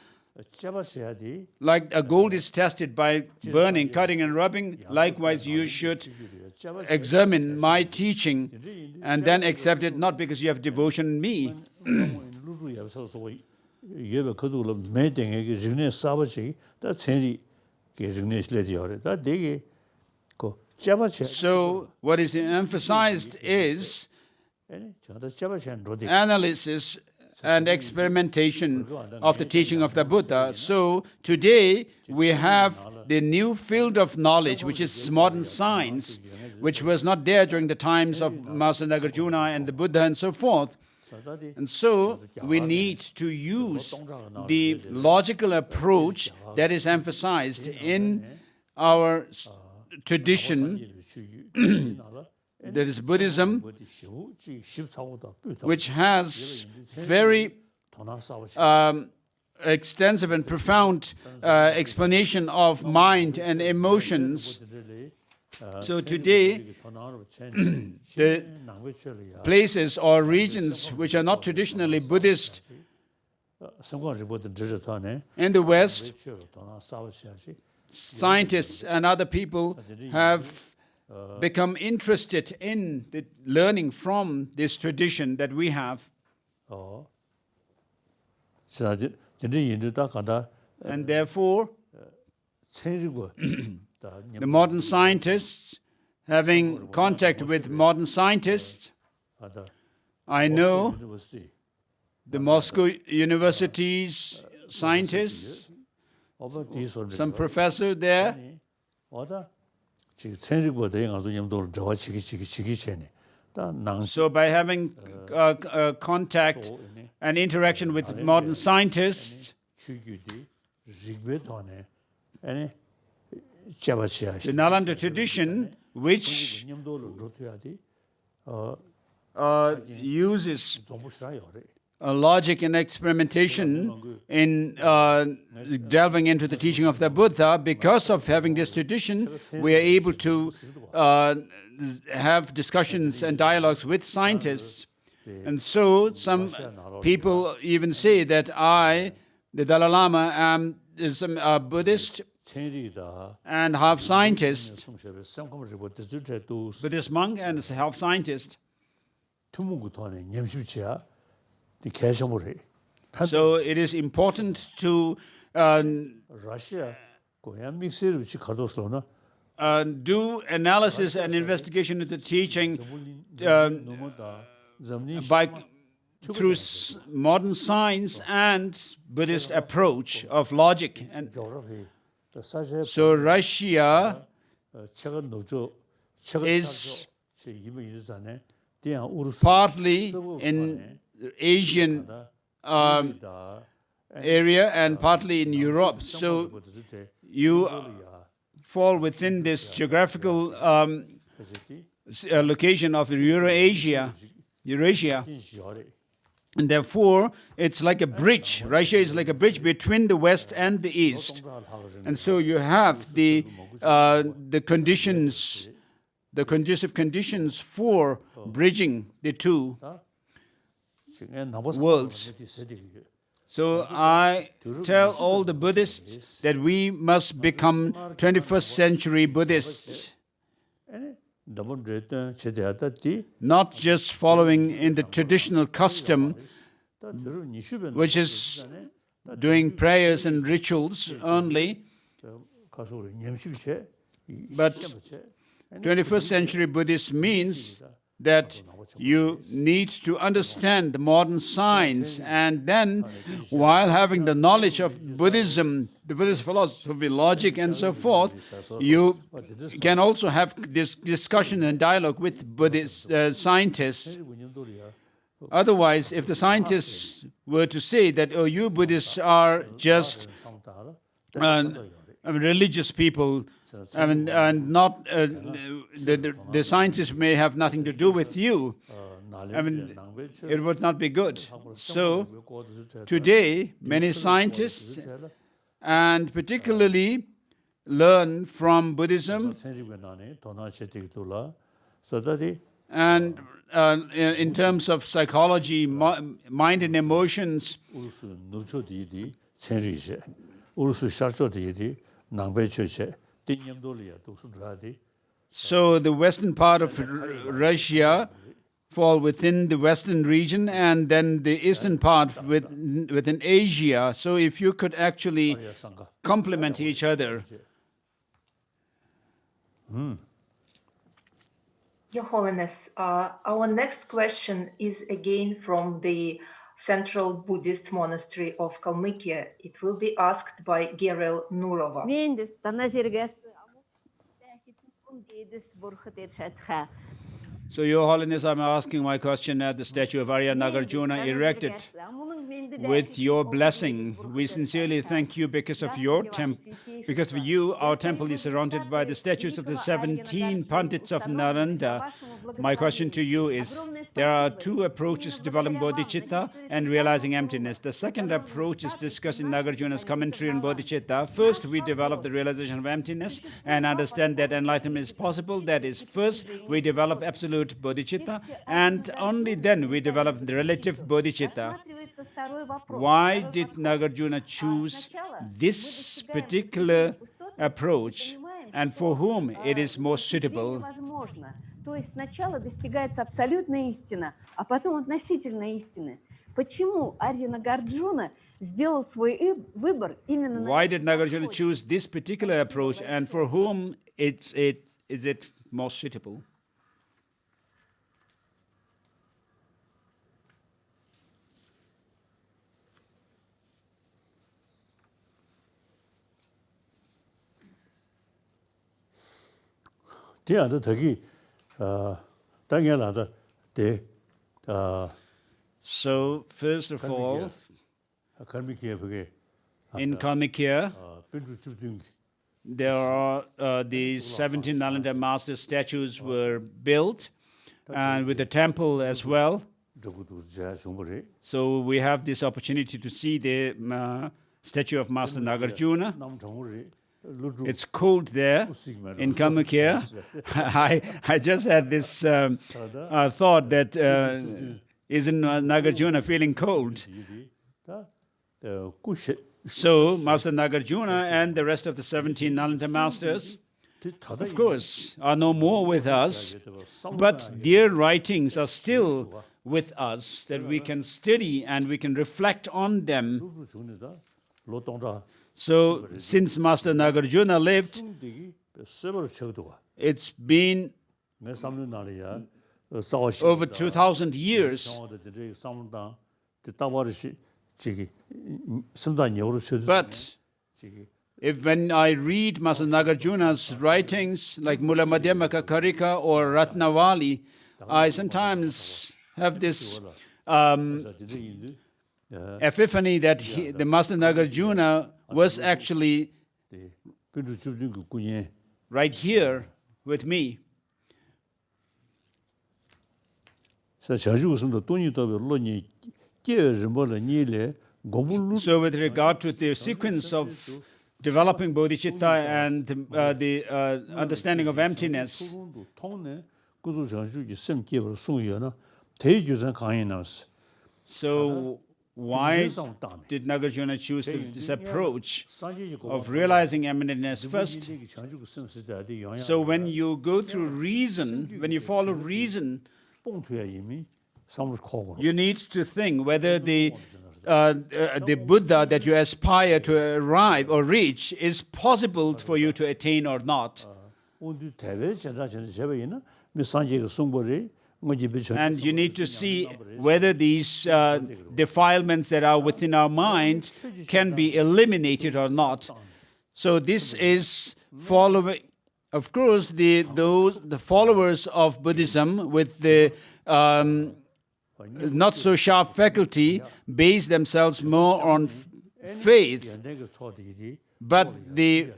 like a gold is tested by burning, cutting and rubbing, likewise you should examine my teaching and then accept it, not because you have devotion in me. So what is emphasized is analysis and experimentation of the teaching of the Buddha. So today we have the new field of knowledge, which is modern science, which was not there during the times of Master Nagarjuna and the Buddha and so forth. And so we need to use the logical approach that is emphasized in our tradition, that is Buddhism, which has very extensive and profound explanation of mind and emotions. So today, the places or regions which are not traditionally Buddhist in the West, scientists and other people have become interested in the learning from this tradition that we have. And therefore, the modern scientists, having contact with modern scientists, I know the Moscow University's scientists, some professor there, so by having contact and interaction with modern scientists, the Nalanda tradition, which uses logic and experimentation in delving into the teaching of the Buddha, because of having this tradition, we are able to have discussions and dialogues with scientists. And so some people even say that I, the Dalai Lama, am a Buddhist and half scientist, Buddhist monk and half scientist. So it is important to do analysis and investigation of the teaching through modern science and Buddhist approach of logic. And so Russia is partly in Asian area and partly in Europe. So you fall within this geographical location of Eurasia. And therefore, it's like a bridge. Russia is like a bridge between the West and the East. And so you have the conditions, the conducive conditions for bridging the two worlds. So I tell all the Buddhists that we must become 21st century Buddhists, not just following in the traditional custom, which is doing prayers and rituals only, but 21st century Buddhist means that you need to understand the modern science, and then while having the knowledge of Buddhism, the Buddhist philosophy, logic and so forth, you can also have this discussion and dialogue with Buddhist scientists. Otherwise, if the scientists were to say that, oh, you Buddhists are just religious people, and not the scientists may have nothing to do with you, it would not be good. So today, many scientists, and particularly learn from Buddhism, And in terms of psychology, mind and emotions, 우르스 노초디디 천리제 우르스 샤초디디 낭배초체 띵념돌이야 독수드라디 so the western part of Russia fall within the western region, and then the eastern part within Asia. So if you could actually complement each other. Your Holiness, our next question is again from the Central Buddhist Monastery of Kalmykia. It will be asked by Gerel Nurova. So, Your Holiness, I'm asking my question at the statue of Arya Nagarjuna erected. With your blessing, we sincerely thank you because of your because of you, our temple is surrounded by the statues of the 17 Pandits of Naranda. My question to you is, there are two approaches to developing bodhicitta and realizing emptiness. The second approach is discussed in Nagarjuna's commentary on bodhicitta. First, we develop the realization of emptiness and understand that enlightenment is possible. That is, first, we develop absolute bodhicitta, and only then we develop the relative bodhicitta. Why did Nagarjuna choose this particular approach, and for whom it is most suitable? То есть сначала достигается абсолютная истина, а потом относительная истины. Почему Арья Нагарджуна сделал свой выбор именно на... Why did Nagarjuna choose this particular approach, and for whom is it most suitable? 디아도 되기 당연하다 대 So first of all, 갈미키에 그게 in Kalmykia, 빈주주등 there are the 17 Nalanda master statues were built, and with the temple as well. 저것도 제 정보리 So we have this opportunity to see the statue of Master Nagarjuna. 남 정보리 It's cold there in Kalmykia. I just had this thought that isn't Nagarjuna feeling cold? So Master Nagarjuna and the rest of the 17 Nalanda masters, of course, are no more with us, but their writings are still with us, that we can study and we can reflect on them. So, since Master Nagarjuna lived, it's been over 2,000 years. But when I read Master Nagarjuna's writings, like Mula Madhyamaka Karika or Ratnavali, I sometimes have this epiphany that the Master Nagarjuna was actually right here with me. So with regard to the sequence of developing bodhicitta and the understanding of emptiness, so why did Nagarjuna choose this approach of realizing emptiness first? So when you go through reason, when you follow reason, you need to think whether the Buddha that you aspire to arrive or reach is possible for you to attain or not. And you need to see whether these defilements that are within our mind can be eliminated or not. So this is following, of course, the followers of Buddhism with the not so sharp faculty base themselves more on faith, but the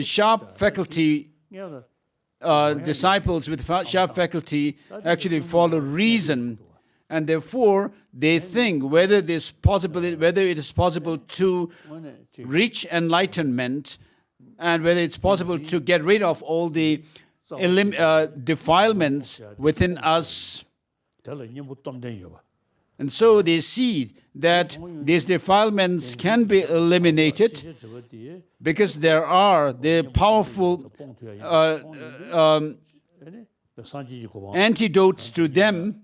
sharp faculty disciples with sharp faculty actually follow reason, and therefore they think whether it is possible to reach enlightenment, and whether it's possible to get rid of all the defilements within us. And so they see that these defilements can be eliminated because there are the powerful antidotes to them.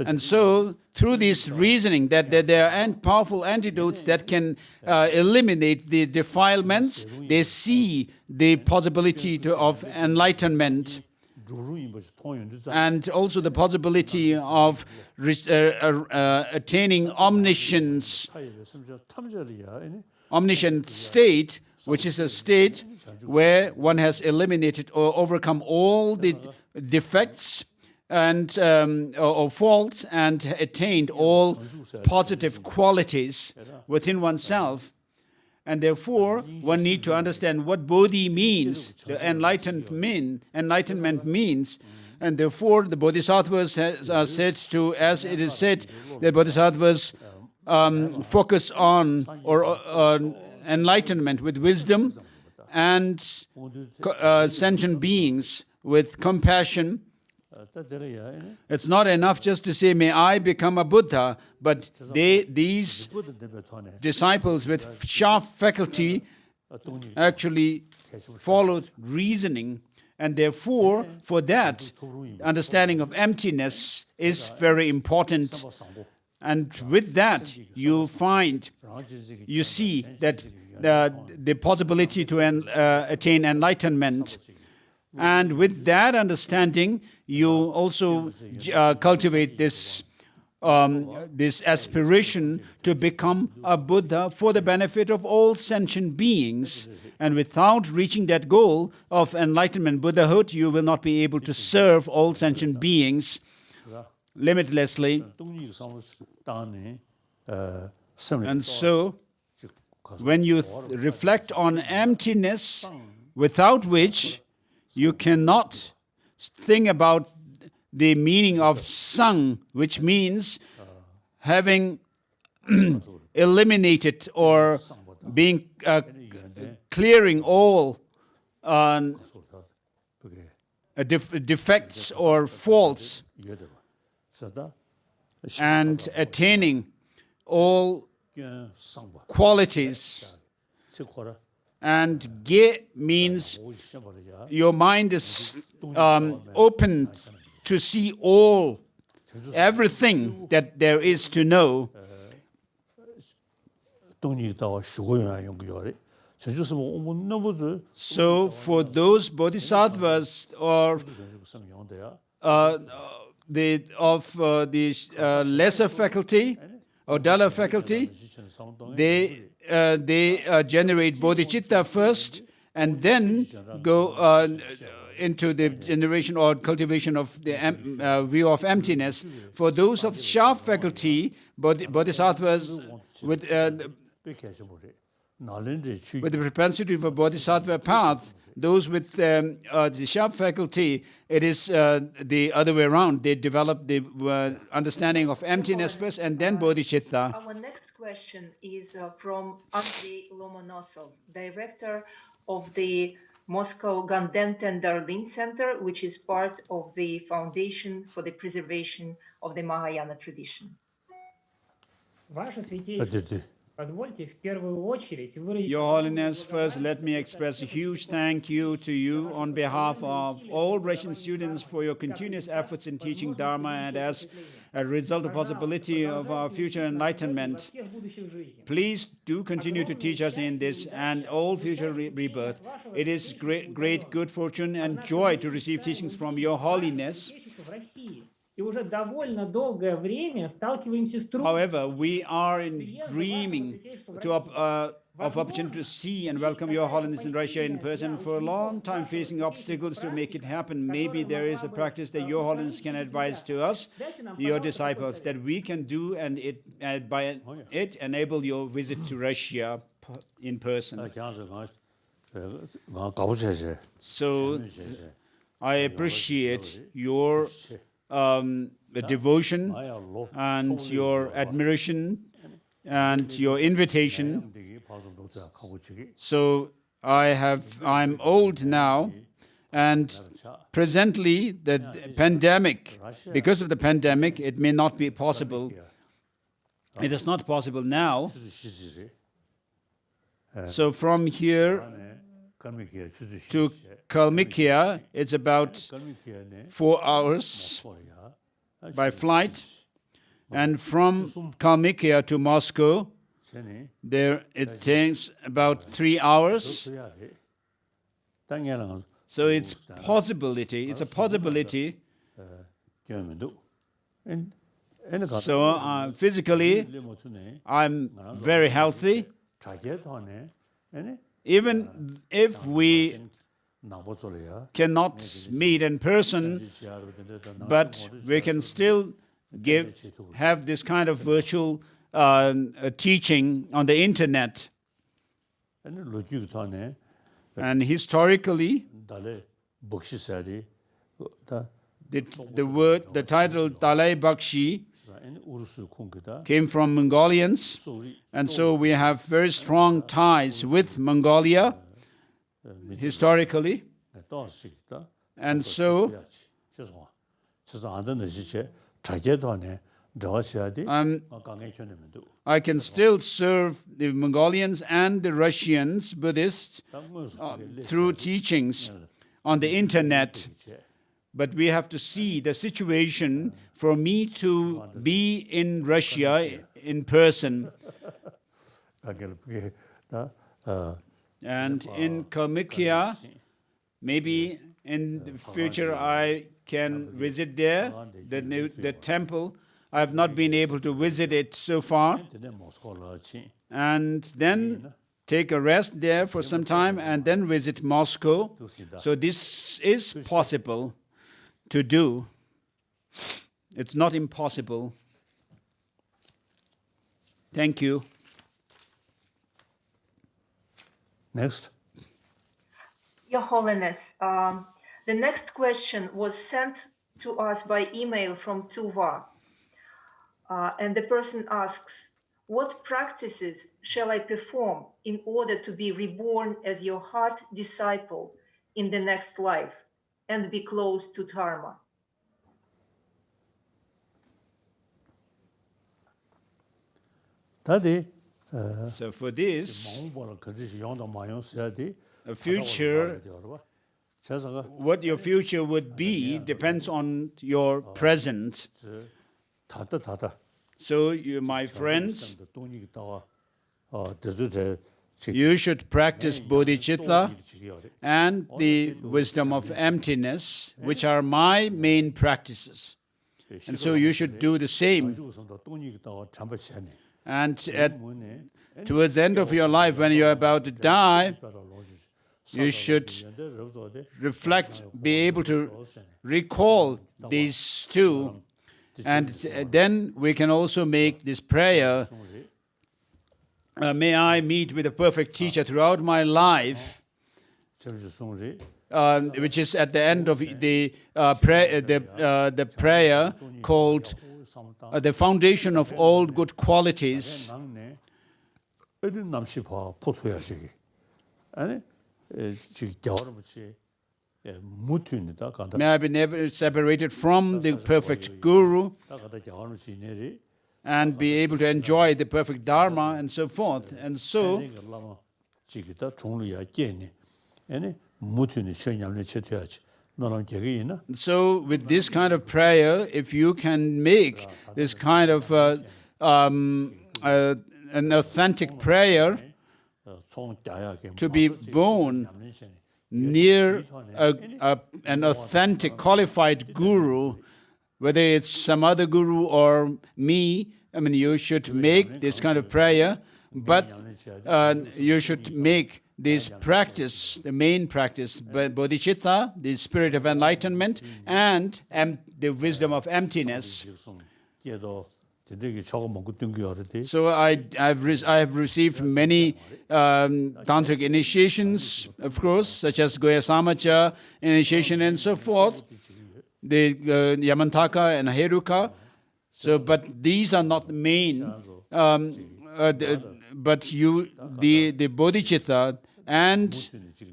And so, through this reasoning that there are powerful antidotes that can eliminate the defilements, they see the possibility of enlightenment and also the possibility of attaining omniscient state, which is a state where one has eliminated or overcome all the defects and or faults and attained all positive qualities within oneself. And therefore, one needs to understand what Bodhi means, the enlightenment means. And therefore, the Bodhisattvas are said to, as it is said, the Bodhisattvas focus on enlightenment with wisdom and sentient beings with compassion. It's not enough just to say, may I become a Buddha, but these disciples with sharp faculty actually followed reasoning, and therefore, for that, understanding of emptiness is very important. And with that, you see that the possibility to attain enlightenment. And with that understanding, you also cultivate this aspiration to become a Buddha for the benefit of all sentient beings. And without reaching that goal of enlightenment, Buddhahood, you will not be able to serve all sentient beings limitlessly. And so, when you reflect on emptiness, without which you cannot think about the meaning of sang, which means having eliminated or being clearing all defects or faults and attaining all qualities. And ge means your mind is open to see everything that there is to know. So for those bodhisattvas or the lesser faculty or duller faculty, they generate bodhicitta first and then go into the generation or cultivation of the view of emptiness. For those of sharp faculty, bodhisattvas with the propensity for bodhisattva path, those with the sharp faculty, it is the other way around. They develop the understanding of emptiness first and then bodhicitta. Our next question is from Andrei Lomonosov, director of the Moscow Ganden Darlin Center, which is part of the Foundation for the Preservation of the Mahayana Tradition. Your Holiness, first let me express a huge thank you to you on behalf of all Russian students for your continuous efforts in teaching Dharma and as a result of possibility of our future enlightenment. Please do continue to teach us in this and all future rebirth. It is great good fortune and joy to receive teachings from Your Holiness. However, we are dreaming of opportunity to see and welcome Your Holiness in Russia in person for a long time, facing obstacles to make it happen. Maybe there is a practice that Your Holiness can advise to us, your disciples, that we can do and by it enable your visit to Russia in person. So I appreciate your devotion and your admiration and your invitation. So I'm old now, and presently the pandemic, because of the pandemic, it may not be possible. It is not possible now. So from here to Kalmykia, it's about 4 hours by flight, and from Kalmykia to Moscow, there it takes about 3 hours. So it's a possibility. So physically, I'm very healthy. Even if we cannot meet in person, but we can still have this kind of virtual teaching on the internet. And historically, the title Dalai Bakshi came from Mongolians, and so we have very strong ties with Mongolia historically. And so I can still serve the Mongolians and the Russians Buddhists through teachings on the internet. But we have to see the situation for me to be in Russia in person. And in Kalmykia, maybe in the future I can visit there, the temple. I have not been able to visit it so far. And then take a rest there for some time and then visit Moscow. So this is possible to do. It's not impossible. Thank you. Next. Your Holiness, the next question was sent to us by email from Tuva. And the person asks, what practices shall I perform in order to be reborn as your heart disciple in the next life and be close to Dharma? So for this, a future, what your future would be depends on your present. So you, my friends, you should practice bodhicitta and the wisdom of emptiness, which are my main practices. And so you should do the same. And towards the end of your life, when you're about to die, you should reflect, be able to recall these two. And then we can also make this prayer, may I meet with a perfect teacher throughout my life, which is at the end of the prayer called the foundation of all good qualities. May I be never separated from the perfect Guru and be able to enjoy the perfect Dharma and so forth. And so, with this kind of prayer, if you can make this kind of an authentic prayer to be born near an authentic, qualified guru, whether it's some other guru or me, I mean, you should make this kind of prayer, but you should make this practice, the main practice, bodhicitta, the spirit of enlightenment, and the wisdom of emptiness. So I have received many tantric initiations, of course, such as Goya Samacha initiation and so forth, the Yamantaka and Heruka. So, but these are not the main. But the bodhicitta, and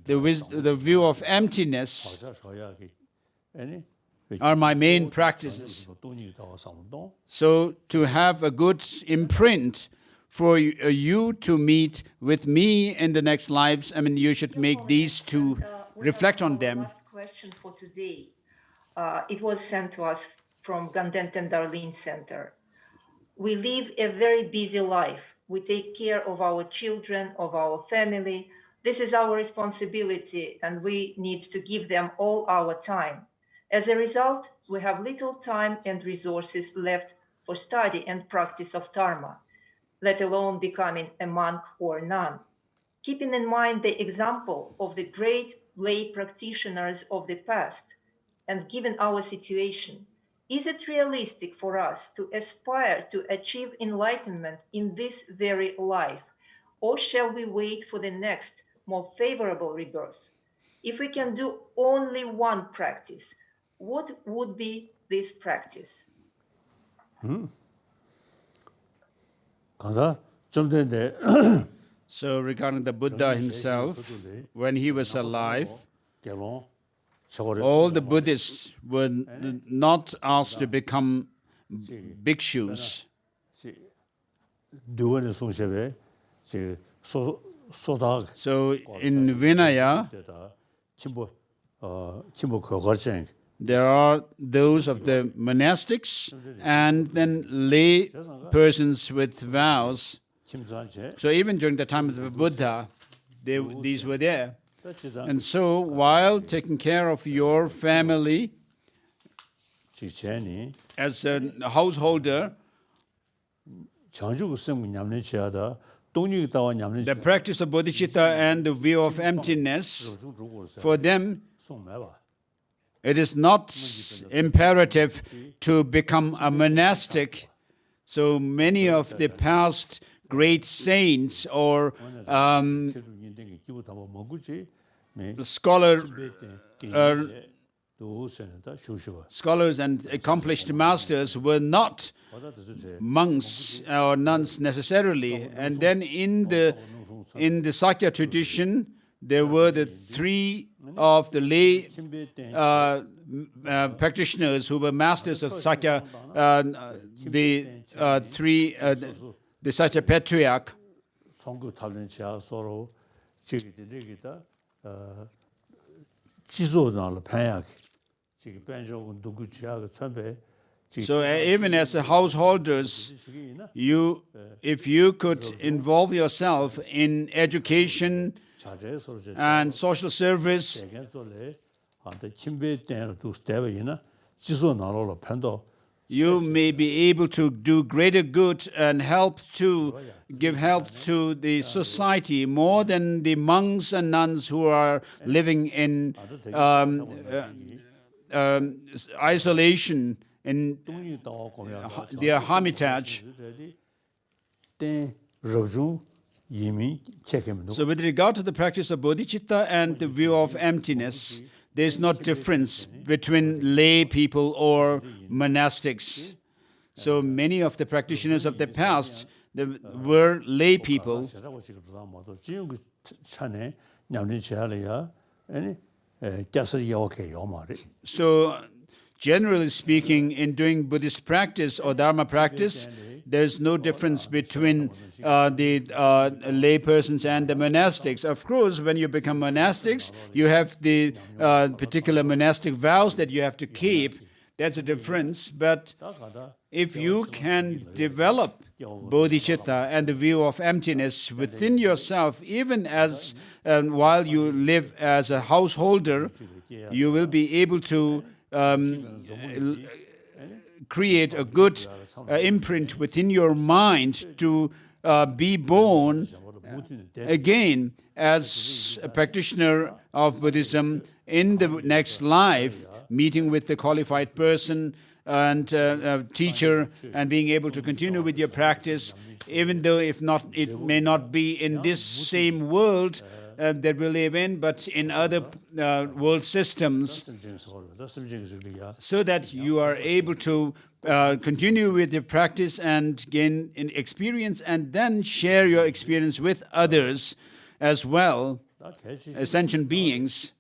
the view of emptiness are my main practices. So to have a good imprint for you to meet with me in the next lives, I mean, you should make these two, reflect on them. Last question for today. It was sent to us from Gandent and Darlene Center. We live a very busy life. We take care of our children, of our family. This is our responsibility, and we need to give them all our time. As a result, we have little time and resources left for study and practice of Dharma, let alone becoming a monk or nun. Keeping in mind the example of the great lay practitioners of the past, and given our situation, is it realistic for us to aspire to achieve enlightenment in this very life, or shall we wait for the next, more favorable rebirth? If we can do only one practice, what would be this practice? So regarding the Buddha himself, when he was alive, all the Buddhists were not asked to become bhikshus. So in Vinaya, there are those of the monastics and then lay persons with vows. So even during the time of the Buddha, these were there. And so while taking care of your family as a householder, the practice of bodhicitta and the view of emptiness, for them, it is not imperative to become a monastic. So many of the past great saints or scholars and accomplished masters were not monks or nuns necessarily. And then in the Sakya tradition, there were the three of the lay practitioners who were masters of Sakya, the Sakya Patriarch. So even as householders, if you could involve yourself in education and social service, you may be able to do greater good and give help to the society more than the monks and nuns who are living in isolation in their hermitage. So with regard to the practice of bodhicitta and the view of emptiness, there is no difference between lay people or monastics. So many of the practitioners of the past were lay people. So generally speaking, in doing Buddhist practice or Dharma practice, there is no difference between the lay persons and the monastics. Of course, when you become monastics, you have the particular monastic vows that you have to keep. That's a difference. But if you can develop bodhicitta and the view of emptiness within yourself, even as while you live as a householder, you will be able to create a good imprint within your mind to be born again as a practitioner of Buddhism in the next life, meeting with the qualified person and teacher and being able to continue with your practice, even though it may not be in this same world that we live in, but in other world systems, so that you are able to continue with your practice and gain an experience and then share your experience with others as well. sentient beings.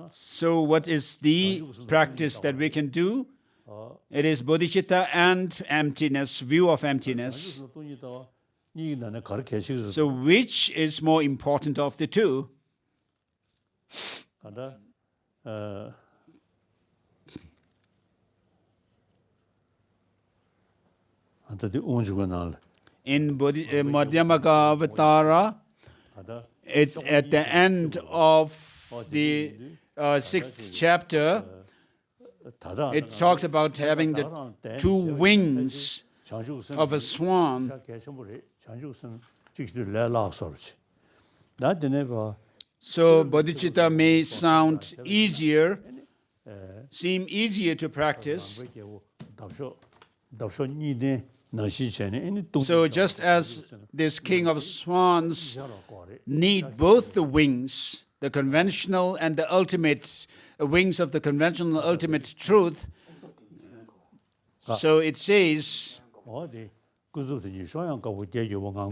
So what is the practice that we can do? It is bodhicitta and emptiness, view of emptiness. So which is more important of the two? In Madhyamaka at the end of the 6th chapter, it talks about having the two wings of a swan. So bodhicitta may sound easier, seem easier to practice. So just as this king of swans need both the wings, the conventional and the ultimate wings of the conventional ultimate truth, so it says,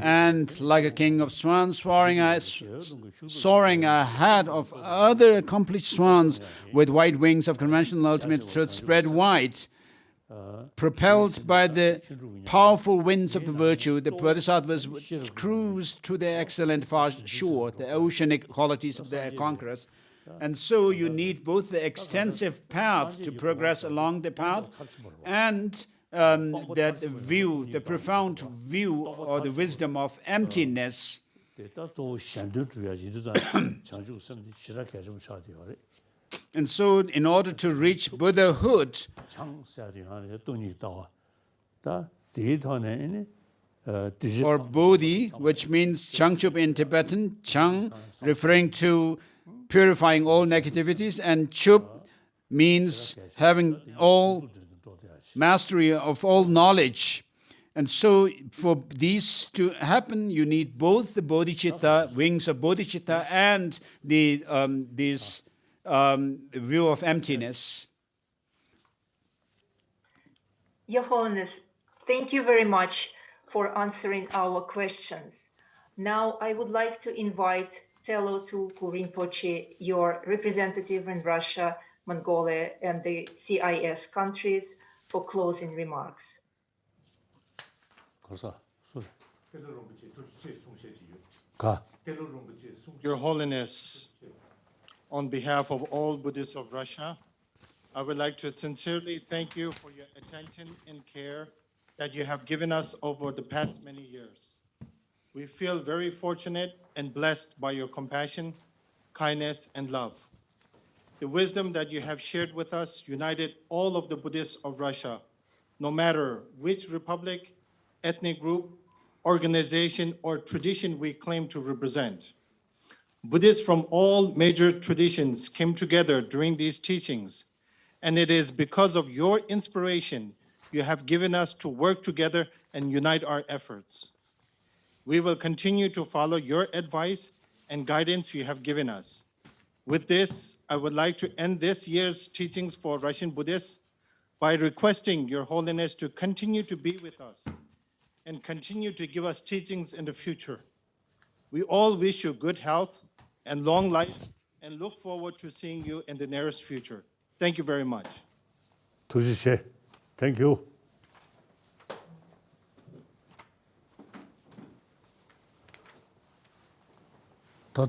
and like a king of swans soaring ahead of other accomplished swans with white wings of conventional ultimate truth spread wide, propelled by the powerful winds of the virtue, the bodhisattvas cruise to the excellent far shore, the oceanic qualities of their conquerors. And so you need both the extensive path to progress along the path and that view, the profound view or the wisdom of emptiness. And so in order to reach Buddhahood, or Bodhi, which means Changchup in Tibetan, Chang referring to purifying all negativities, and Chup means having all mastery of all knowledge. And so for these to happen, you need both the bodhicitta, wings of bodhicitta, and the view of emptiness. Your Holiness, thank you very much for answering our questions. Now I would like to invite Telo Tulku Rinpoche, your representative in Russia, Mongolia, and the CIS countries, for closing remarks. Your Holiness, on behalf of all Buddhists of Russia, I would like to sincerely thank you for your attention and care that you have given us over the past many years. We feel very fortunate and blessed by your compassion, kindness, and love. The wisdom that you have shared with us united all of the Buddhists of Russia, no matter which republic, ethnic group, organization, or tradition we claim to represent. Buddhists from all major traditions came together during these teachings, and it is because of your inspiration you have given us to work together and unite our efforts. We will continue to follow your advice and guidance you have given us. With this, I would like to end this year's teachings for Russian Buddhists by requesting Your Holiness to continue to be with us and continue to give us teachings in the future. We all wish you good health and long life and look forward to seeing you in the nearest future. Thank you very much. Thank you. 더